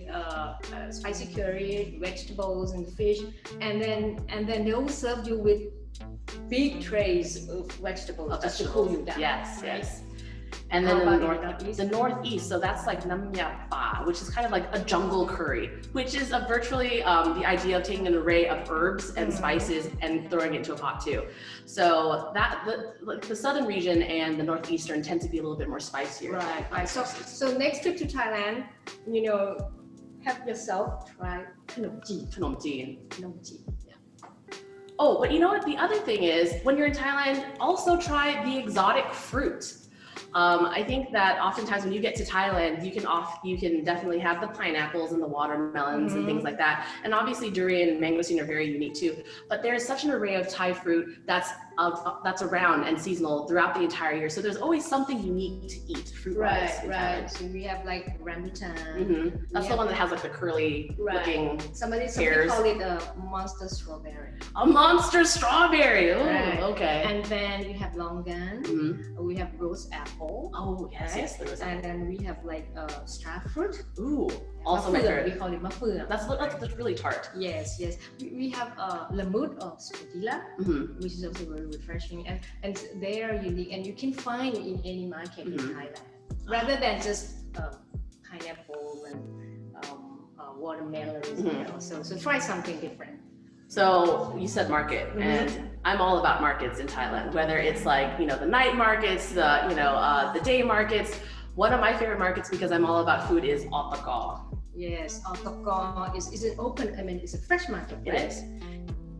spicy curry, vegetables, and fish, and then they will serve you with big trays of vegetables just to cool you down. Yes, right? yes. And then How in about the northeast, so that's like nam ya ba, which is kind of like a jungle curry, which is virtually the idea of taking an array of herbs and spices and throwing it into a pot too. So the southern region and the northeastern tend to be a little bit more spicier. Right. So next trip to Thailand, have yourself try khanom jeen. Khanom jeen. Khanom jeen. Oh, but you know what? The other thing is, when you're in Thailand, also try the exotic fruit. I think that oftentimes when you get to Thailand, you can definitely have the pineapples and the watermelons and things like that. And obviously durian and mangosteen are very unique too. But there's such an array of Thai fruit that's around and seasonal throughout the entire year. So there's always something unique to eat fruit-wise. Right. So we have like rambutan. That's the one that has like the curly looking Somebody pears. call it a monster strawberry. A monster strawberry. Ooh, Right. okay. And then we have longan. We have rose apple. Oh, yes, right? yes, there is. And then we have like star fruit. Ooh, also my Mafur, favorite. we call it mafur. That's really tart. Yes. We have lamut or spatila, which is also very refreshing, and they are unique, and you can find in any market in Thailand, rather than just pineapple and watermelons. So try something different. So you said market, and I'm all about markets in Thailand. Whether it's like the night markets, the day markets. One of my favorite markets, because I'm all about food, is Ottagaw. Yes, Ottagaw is an open. It's a fresh market. It right? is.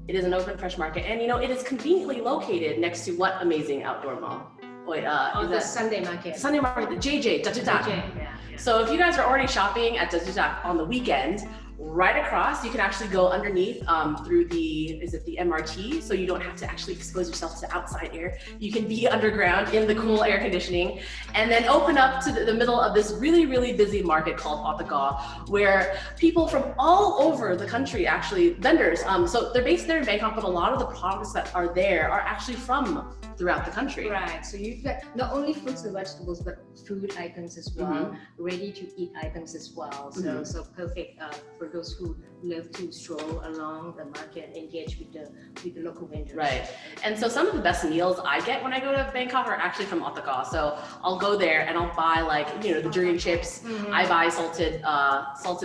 It is an open fresh market, and it is conveniently located next to what amazing outdoor mall? The Sunday market. Sunday market, the JJ, Dajudak. Yeah. So if you guys are already shopping at Dajudak on the weekend, right across, you can actually go underneath through the MRT, so you don't have to actually expose yourself to outside air. You can be underground in the cool air conditioning, and then open up to the middle of this really, really busy market called Ottagaw, where people from all over the country, actually, vendors, so they're based there in Bangkok, but a lot of the products that are there are actually from throughout the country. Right, so you've got not only fruits and vegetables, but food items as well, ready to eat items as well. So perfect for those who love to stroll along the market and engage with the local vendors. Right, and so some of the best meals I get when I go to Bangkok are actually from Ottagaw. So I'll go there and I'll buy the durian chips. I buy salted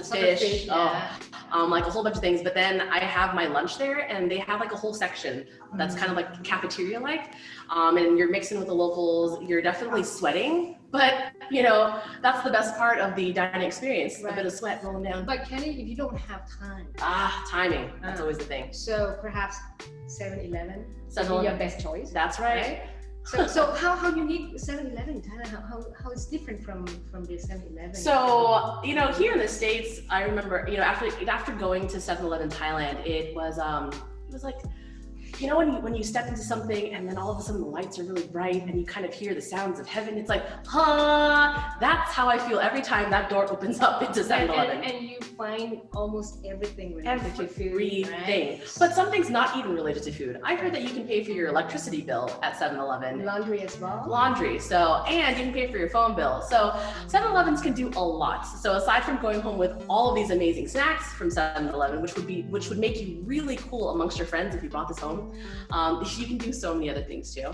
fish. Like a whole bunch of things. But then I have my lunch there, and they have like a whole section that's kind of like cafeteria-like, and you're mixing with the locals. You're definitely sweating, but that's the best part of the dining experience. Right. A bit of sweat rolling down. But Kenny, if you don't have time, timing. That's always the thing. so perhaps 7-Eleven would be your best choice. That's right. So how unique 7-Eleven in Thailand? How it's different from the 7-Eleven? So here in the States, I remember after going to 7-Eleven Thailand, it was like you know, when you step into something and then all of a sudden the lights are really bright and you kind of hear the sounds of heaven, it's like, that's how I feel every time that door opens up into 7-Eleven. And you find almost everything related to food. Everything. Right? But something's not even related to food. I heard that you can pay for your electricity bill at 7-Eleven. Laundry as well. Laundry, and you can pay for your phone bill. So 7-Elevens can do a lot. So aside from going home with all of these amazing snacks from 7-Eleven, which would make you really cool amongst your friends if you brought this home, you can do so many other things too.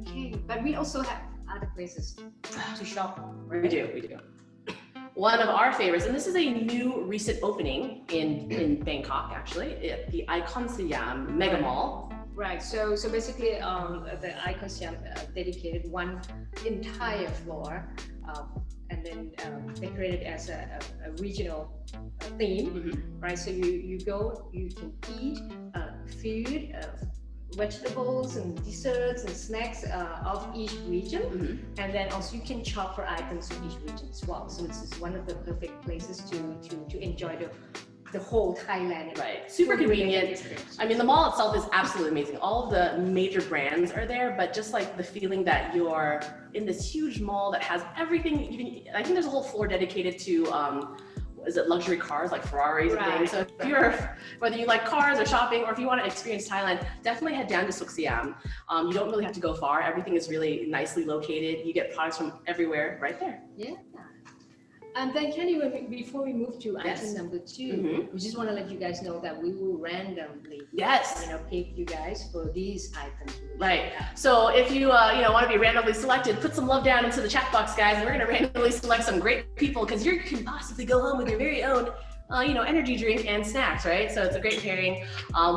Okay, but we also have other places to shop. Right? We do. One of our favorites, and this is a new recent opening in Bangkok actually, at the Icon Siam Mega Mall. Right. So basically, the Icon Siam dedicated one entire floor, and then decorated as a regional theme. Right. So you go, you can eat food, vegetables and desserts and snacks of each region, and then also you can shop for items from each region as well. So this is one of the perfect places to enjoy the whole Thailand. Right, super convenient. I mean, the mall itself is absolutely amazing. All of the major brands are there, but just like the feeling that you're in this huge mall that has everything. I think there's a whole floor dedicated to is it luxury cars like Ferraris and things. So if whether you like cars or shopping, or if you want to experience Thailand, definitely head down to Suk Siam. You don't really have to go far. Everything is really nicely located. You get products from everywhere right there. Yeah. And then Kenny, before we move to item number 2, we just want to let you guys know that we will randomly pick you guys for these items. Right. So if you want to be randomly selected, put some love down into the chat box, guys. We're going to randomly select some great people because you can possibly go home with your very own energy drink and snacks, right? So it's a great pairing.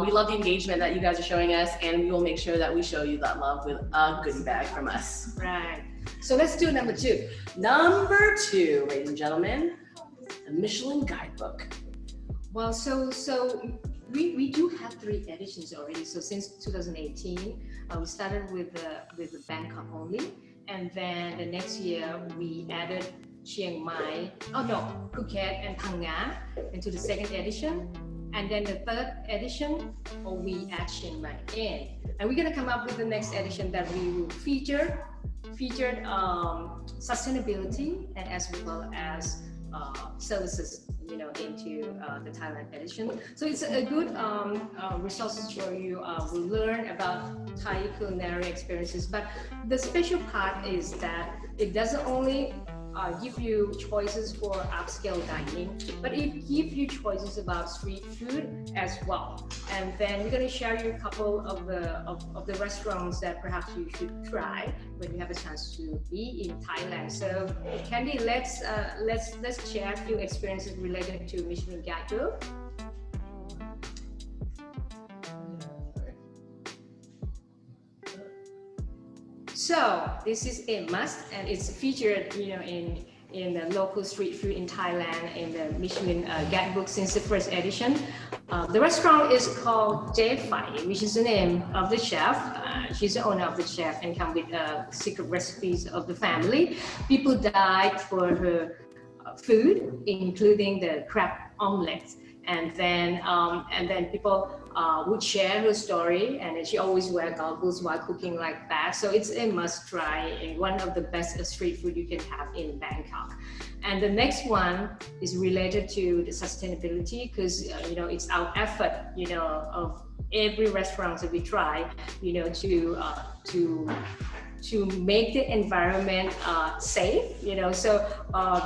We love the engagement that you guys are showing us, and we will make sure that we show you that love with a goodie bag from us. Right. So let's do number 2. Number 2, ladies and gentlemen, the Michelin Guidebook. Well, so we do have 3 editions already. So since 2018, we started with the Bangkok only, and then the next year we added Chiang Mai, Phuket and Phang Nga into the 2nd edition. And then the 3rd edition, we add Chiang Mai in. And we're gonna come up with the next edition that we will featured sustainability and as well as services, into the Thailand edition. So it's a good resources for you. We'll learn about Thai culinary experiences, but the special part is that it doesn't only give you choices for upscale dining, but it gives you choices about street food as well. And then we're going to share you a couple of the restaurants that perhaps you should try when you have a chance to be in Thailand. So Candy, let's share a few experiences related to Michelin Guidebook. So this is a must, and it's featured, in the local street food in Thailand in the Michelin Guidebook since the 1st edition. The restaurant is called Jae Phai, which is the name of the chef. She's the owner of the chef and come with secret recipes of the family. People died for her food, including the crab omelette. And then people would share her story, and she always wear goggles while cooking like that. So it's a must try and one of the best street food you can have in Bangkok. And the next one is related to the sustainability because it's our effort of every restaurant that we try to make the environment safe, So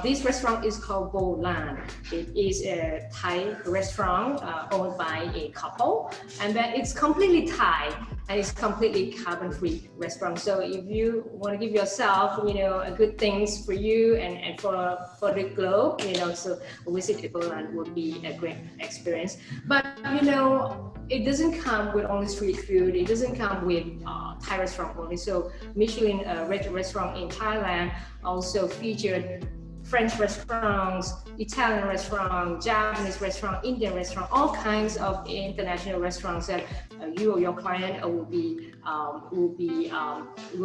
this restaurant is called Bo Lan. It is a Thai restaurant owned by a couple, and then it's completely Thai and it's completely carbon-free restaurant. So if you want to give yourself, a good things for you and for the globe, so visit Bo Lan would be a great experience. But it doesn't come with only street food. It doesn't come with Thai restaurant only. So Michelin rated restaurant in Thailand also featured French restaurants, Italian restaurant, Japanese restaurant, Indian restaurant, all kinds of international restaurants that you or your client will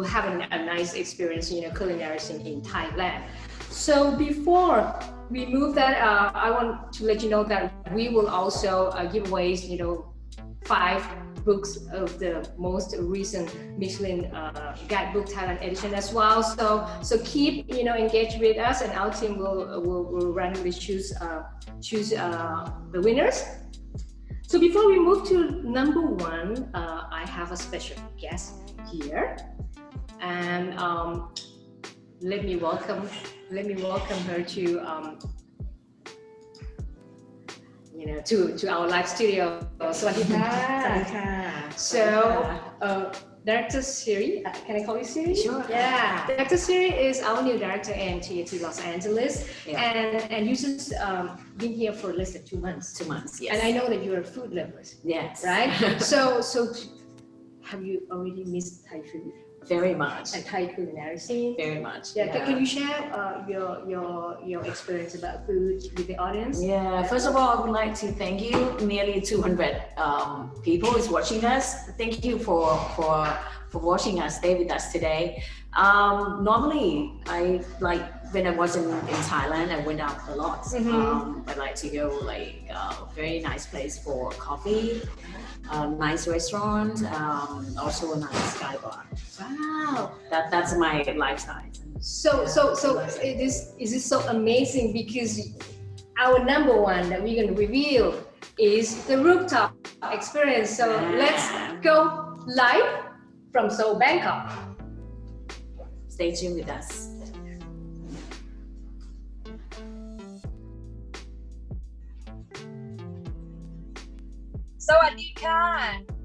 have a nice experience, culinary scene in Thailand. So before we move that, I want to let you know that we will also give away, 5 books of the most recent Michelin Guidebook Thailand edition as well. So keep engaged with us, and our team will randomly choose the winners. So before we move to number one, I have a special guest here, and let me welcome her to our live studio. สวัสดีค่ะ So Director Siri, can I call you Siri? Sure. Yeah, Director Siri is our new director in TAT-Los Angeles, and you just been here for less than 2 months. 2 months, yes. And I know that you are food lovers. Yes. Right? So have you already missed Thai food? Very much. And Thai culinary scene? Very much. Yeah. Can you share your experience about food with the audience? Yeah. First of all, I would like to thank you. Nearly 200 people is watching us. Thank you for watching us. Stay with us today. Normally, when I was in Thailand, I went out a lot. I like to go a very nice place for coffee, nice restaurant, also a nice sky bar. Wow, that's my lifestyle. So it is so amazing, because our number one that we're going to reveal is the Rooftop experience. So let's go live from Seoul, Bangkok. Stay tuned with us. Sawadika,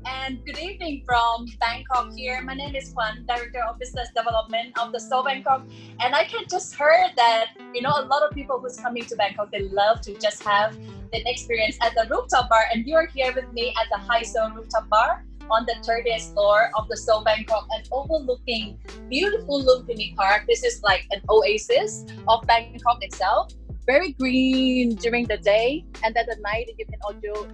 and good evening from Bangkok here. My name is Kwan, Director of Business Development of the Seoul Bangkok, and I can just heard that a lot of people who's coming to Bangkok, they love to just have an experience at the Rooftop Bar, and you are here with me at the High Seoul Rooftop Bar on the 30th floor of the Seoul Bangkok, and overlooking beautiful Lumpini Park. This is like an oasis of Bangkok itself. Very green during the day, and then at night you can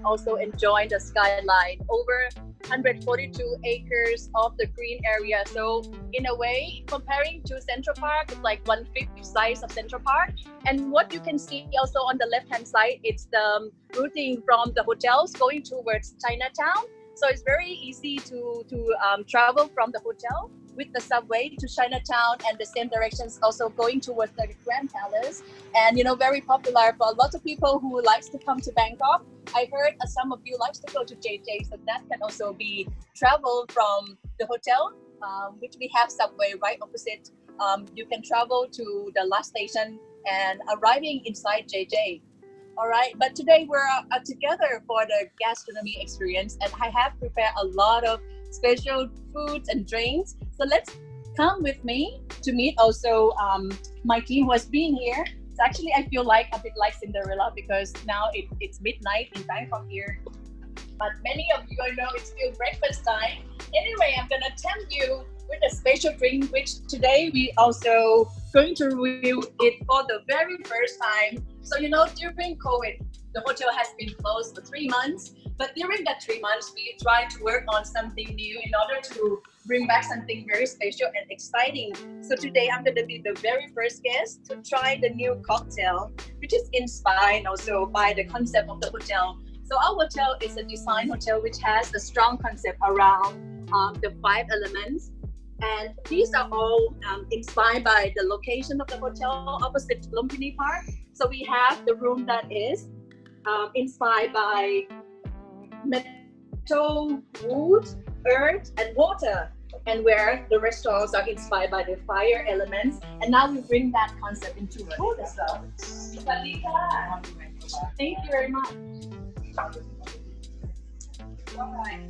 also enjoy the skyline. Over 142 acres of the green area. So in a way, comparing to Central Park, it's like 1/5 size of Central Park. And what you can see also on the left-hand side, it's the routing from the hotels going towards Chinatown. So it's very easy to travel from the hotel with the subway to Chinatown, and the same directions also going towards the Grand Palace. And very popular for a lot of people who likes to come to Bangkok. I heard some of you likes to go to JJ, so that can also be travel from the hotel, which we have subway right opposite. You can travel to the last station and arriving inside JJ. All right, but today we're together for the gastronomy experience, and I have prepared a lot of special foods and drinks. So let's come with me to meet also my team who has been here. So actually, I feel like a bit like Cinderella, because now it's midnight in Bangkok here. But many of you know it's still breakfast time. Anyway, I'm gonna tempt you with a special drink, which today we also going to review it for the very first time. So during COVID, the hotel has been closed for 3 months. But during that 3 months, we tried to work on something new in order to bring back something very special and exciting. So today I'm going to be the very first guest to try the new cocktail, which is inspired also by the concept of the hotel. So our hotel is a design hotel which has a strong concept around the 5 elements. And these are all inspired by the location of the hotel opposite Lumpini Park. So we have the room that is inspired by metal, wood, earth, and water, and where the restaurants are inspired by the fire elements. And now we bring that concept into food as well. Thank you very much. All right.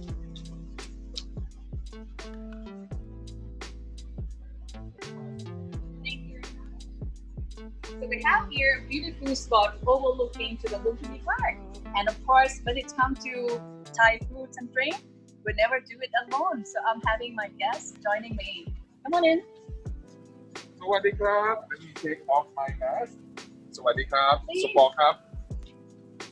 So we have here a beautiful spot overlooking to the Lumpini Park. And of course, when it comes to Thai foods and drink, we never do it alone. So I'm having my guests joining me. Come on in. Sawadika. Let me take off my mask. Sawadika. Support cup.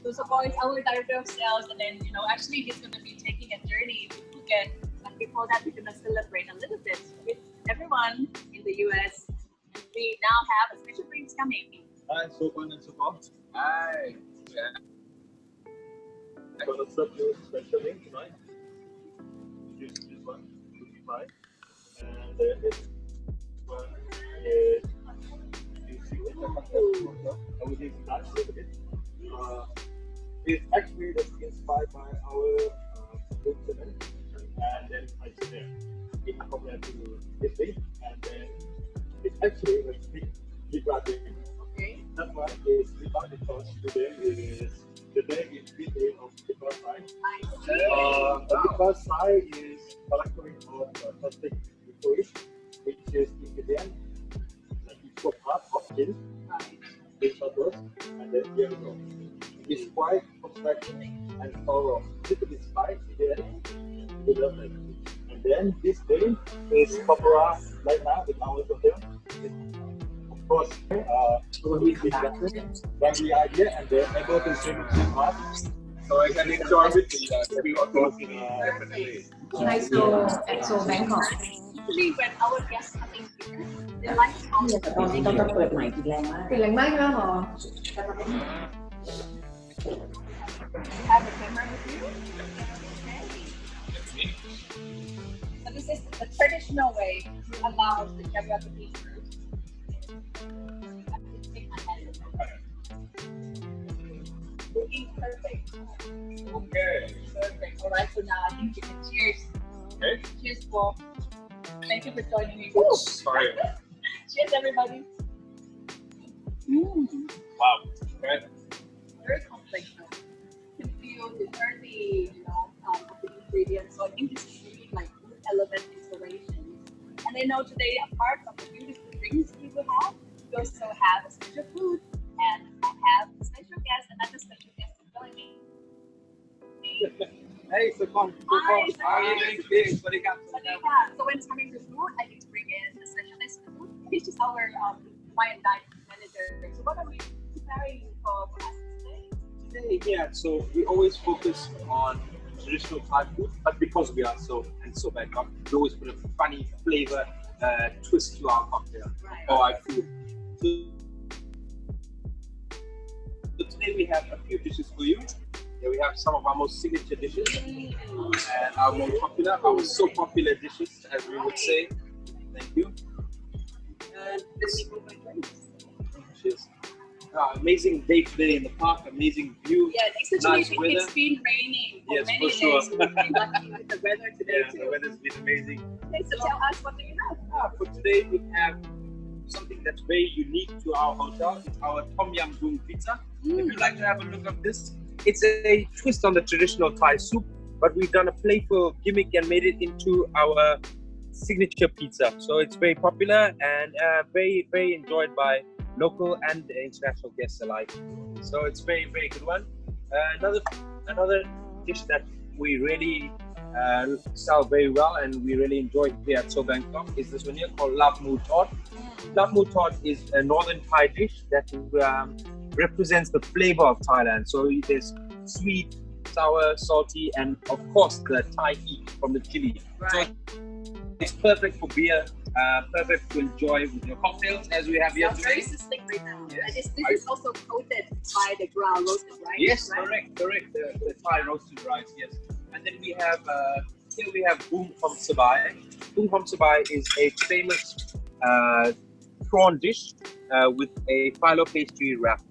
So support is our director of sales, and then actually he's going to be taking a journey to Phuket. But before that, we're going to celebrate a little bit with everyone in the US. We now have a special drinks coming. Hi, Sopan and Support. Hi. Yeah. I'm going to serve you special drink tonight. fry. And then this one is the signature concept. I will use that a little bit. It's actually inspired by our food cement, and then I there. It's compared to this thing, and then it's actually a big thing. Okay. That's why it's big because today is the day in between of the first side. The first side is collecting of plastic liquid, which is Epicurean, like it's so part of skin, it's those, and then here we go. It's quite complex and thorough. Little bit spicy there, and then this thing is papaya right now in our hotel. Of course, when we are here and they're able to swim hard, so I can enjoy with the of course definitely. So Bangkok. Usually when our guests come in here, they like all the ตอนนี้ต้องเปิดใหม่อีกแรงมาก เป็นแรงมากใช่ไหมหรอ have a camera with you. Okay. So this is the traditional way to allow the camera to be through. Looking perfect. Okay. Perfect. All right. So now I think you can cheers. Okay. Cheers, Paul. Thank you for joining me. Sorry. Cheers, everybody. Wow. Okay. Very complex. You can feel the earthy, of the ingredients. So I think this is really like food element inspiration. And I know today, apart from the beautiful drinks we will have, we also have a special food, and I have a special guest, another special guest to join me. Hey, Sakon. Hi, How are you doing today? What do you got? So when it's coming to food, I need to bring in the specialist food. He's just our wine and dine manager. So what are we preparing for us today? Yeah, so we always focus on traditional Thai food, but because we are so Bangkok, we always put a funny flavor twist to our cocktail or our food. So today we have a few dishes for you. Yeah, we have some of our most signature dishes and our more popular, our so popular dishes, as we would say. Thank you. And this is amazing day today in the park, amazing view. Yeah, especially nice weather. It's been raining for yes, many for sure. days. We've been lucky with the weather today Yeah, too. the weather's been amazing. Okay, so tell us, what do you have? For today, we have something that's very unique to our hotel. It's our Tom Yum Goong pizza. If you'd like to have a look at this, it's a twist on the traditional Thai soup, but we've done a playful gimmick and made it into our signature pizza. So it's very popular and very, very enjoyed by local and international guests alike. So it's very, very good one. Another dish that we really sell very well and we really enjoy here at So Bangkok is this one here called Lap Mu Tot. Lap Mu Tot is a northern Thai dish that represents the flavor of Thailand. So there's sweet, sour, salty, and of course the Thai heat from the chili. Right. So it's perfect for beer, perfect to enjoy with your cocktails as we have here It's today. very sizzling right now. Yes. And this is also coated by the ground roasted rice. Yes, right? correct. The Thai roasted rice, yes. And then we have here we have Boom Hom Sabai. Boom Hom Sabai is a famous prawn dish with a phyllo pastry wrap.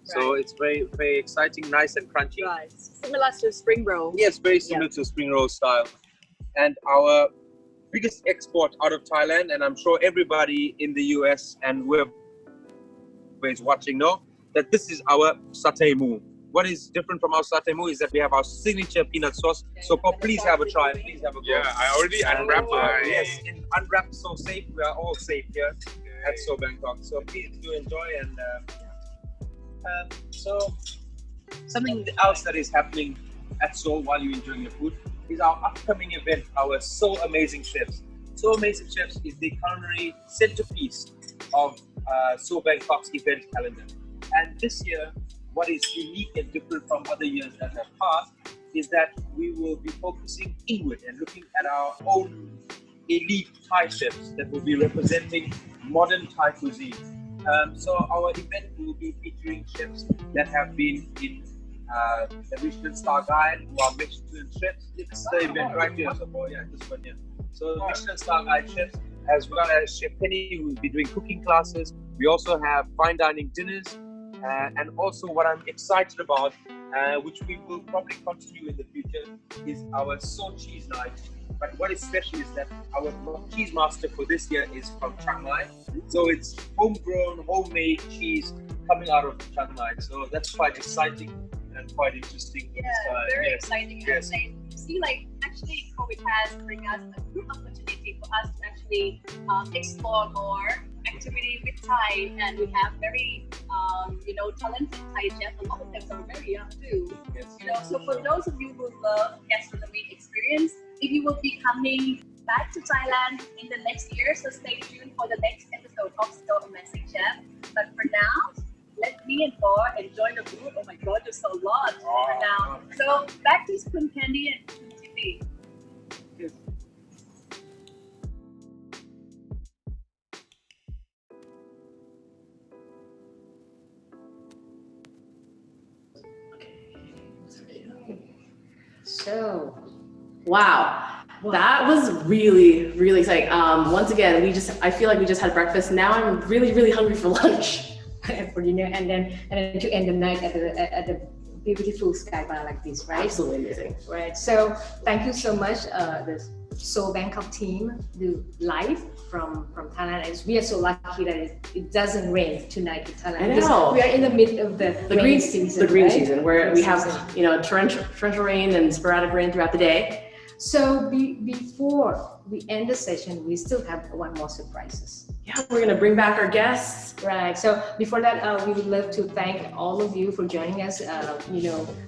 So it's very, very exciting, nice and crunchy. Right. Similar to spring roll. Yes, very similar to spring roll style. And our biggest export out of Thailand, and I'm sure everybody in the US and whoever is watching know that this is our satay moo. What is different from our satay moo is that we have our signature peanut sauce. So please have a try, please have a go. Yeah, I already unwrapped mine. Yes, unwrapped, so safe. We are all safe here at So Bangkok. So please do enjoy and so something else that is happening at Seoul while you're enjoying your food is our upcoming event, our So Amazing Chefs. So Amazing Chefs is the culinary centerpiece of So Bangkok's event calendar. And this year, what is unique and different from other years that have passed is that we will be focusing inward and looking at our own elite Thai chefs that will be representing modern Thai cuisine. So our event will be featuring chefs that have been in the Michelin Star Guide, who are Michelin chefs. This is the event right here. So yeah, this one here. So Michelin star guide chefs, as well as Chef Penny, who will be doing cooking classes. We also have fine dining dinners, and also what I'm excited about, which we will probably continue in the future, is our salt cheese night. But what is special is that our cheese master for this year is from Chiang Mai. So it's homegrown, homemade cheese coming out of Chiang Mai. So that's quite exciting and quite interesting. Yeah, very exciting. Yes. And see, like, actually, COVID has bring us a good opportunity for us to actually explore more activity with Thai, and we have very, talented Thai chefs. A lot of them are very young too. Yes. So for those of you who love gastronomy experience, if you will be coming back to Thailand in the next year, so stay tuned for the next episode of So Amazing Chef. But for now, let me and Thor enjoy the food. Oh my God, there's a lot for now. So back to Spoon Candy and Spoon Tiffy. So, Wow. That was really, really exciting. Once again, I feel like we just had breakfast. Now I'm really, really hungry for lunch. for dinner, and then to end the night at the beautiful sky bar like this, right? Absolutely amazing. Right. So thank you so much, the Seoul Bangkok team, do live from Thailand. And we are so lucky that it doesn't rain tonight in Thailand. I know. We are in the midst of the green season. The green right? season, where we have Season. torrential rain and sporadic rain throughout the day. So before we end the session, we still have one more surprises. Yeah, we're gonna bring back our guests. Right. So before that, we would love to thank all of you for joining us,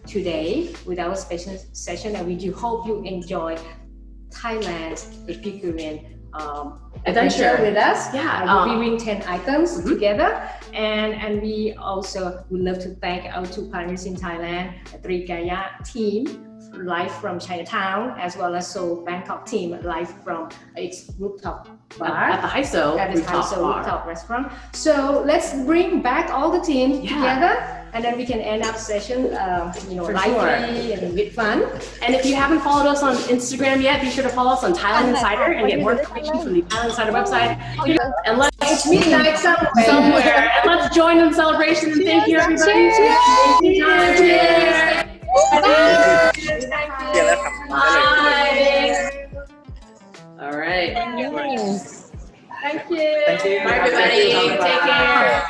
today with our special session, and we do hope you enjoy Thailand's Epicurean adventure with us. Yeah. We win 10 items together, and we also would love to thank our two partners in Thailand, the Yaowarat team, live from Chinatown, as well as Seoul Bangkok team, live from its Rooftop bar At the Haiso Rooftop restaurant. So let's bring back all the teams together, and then we can end up session, lively and with fun. And if you haven't followed us on Instagram yet, be sure to follow us on Thailand Insider and get more information from the Thailand Insider website. And let's Midnight somewhere. And let's join in the celebration. And thank you, everybody. Cheers. Bye. All right. Thank you. Thank you. Bye, everybody. Take care.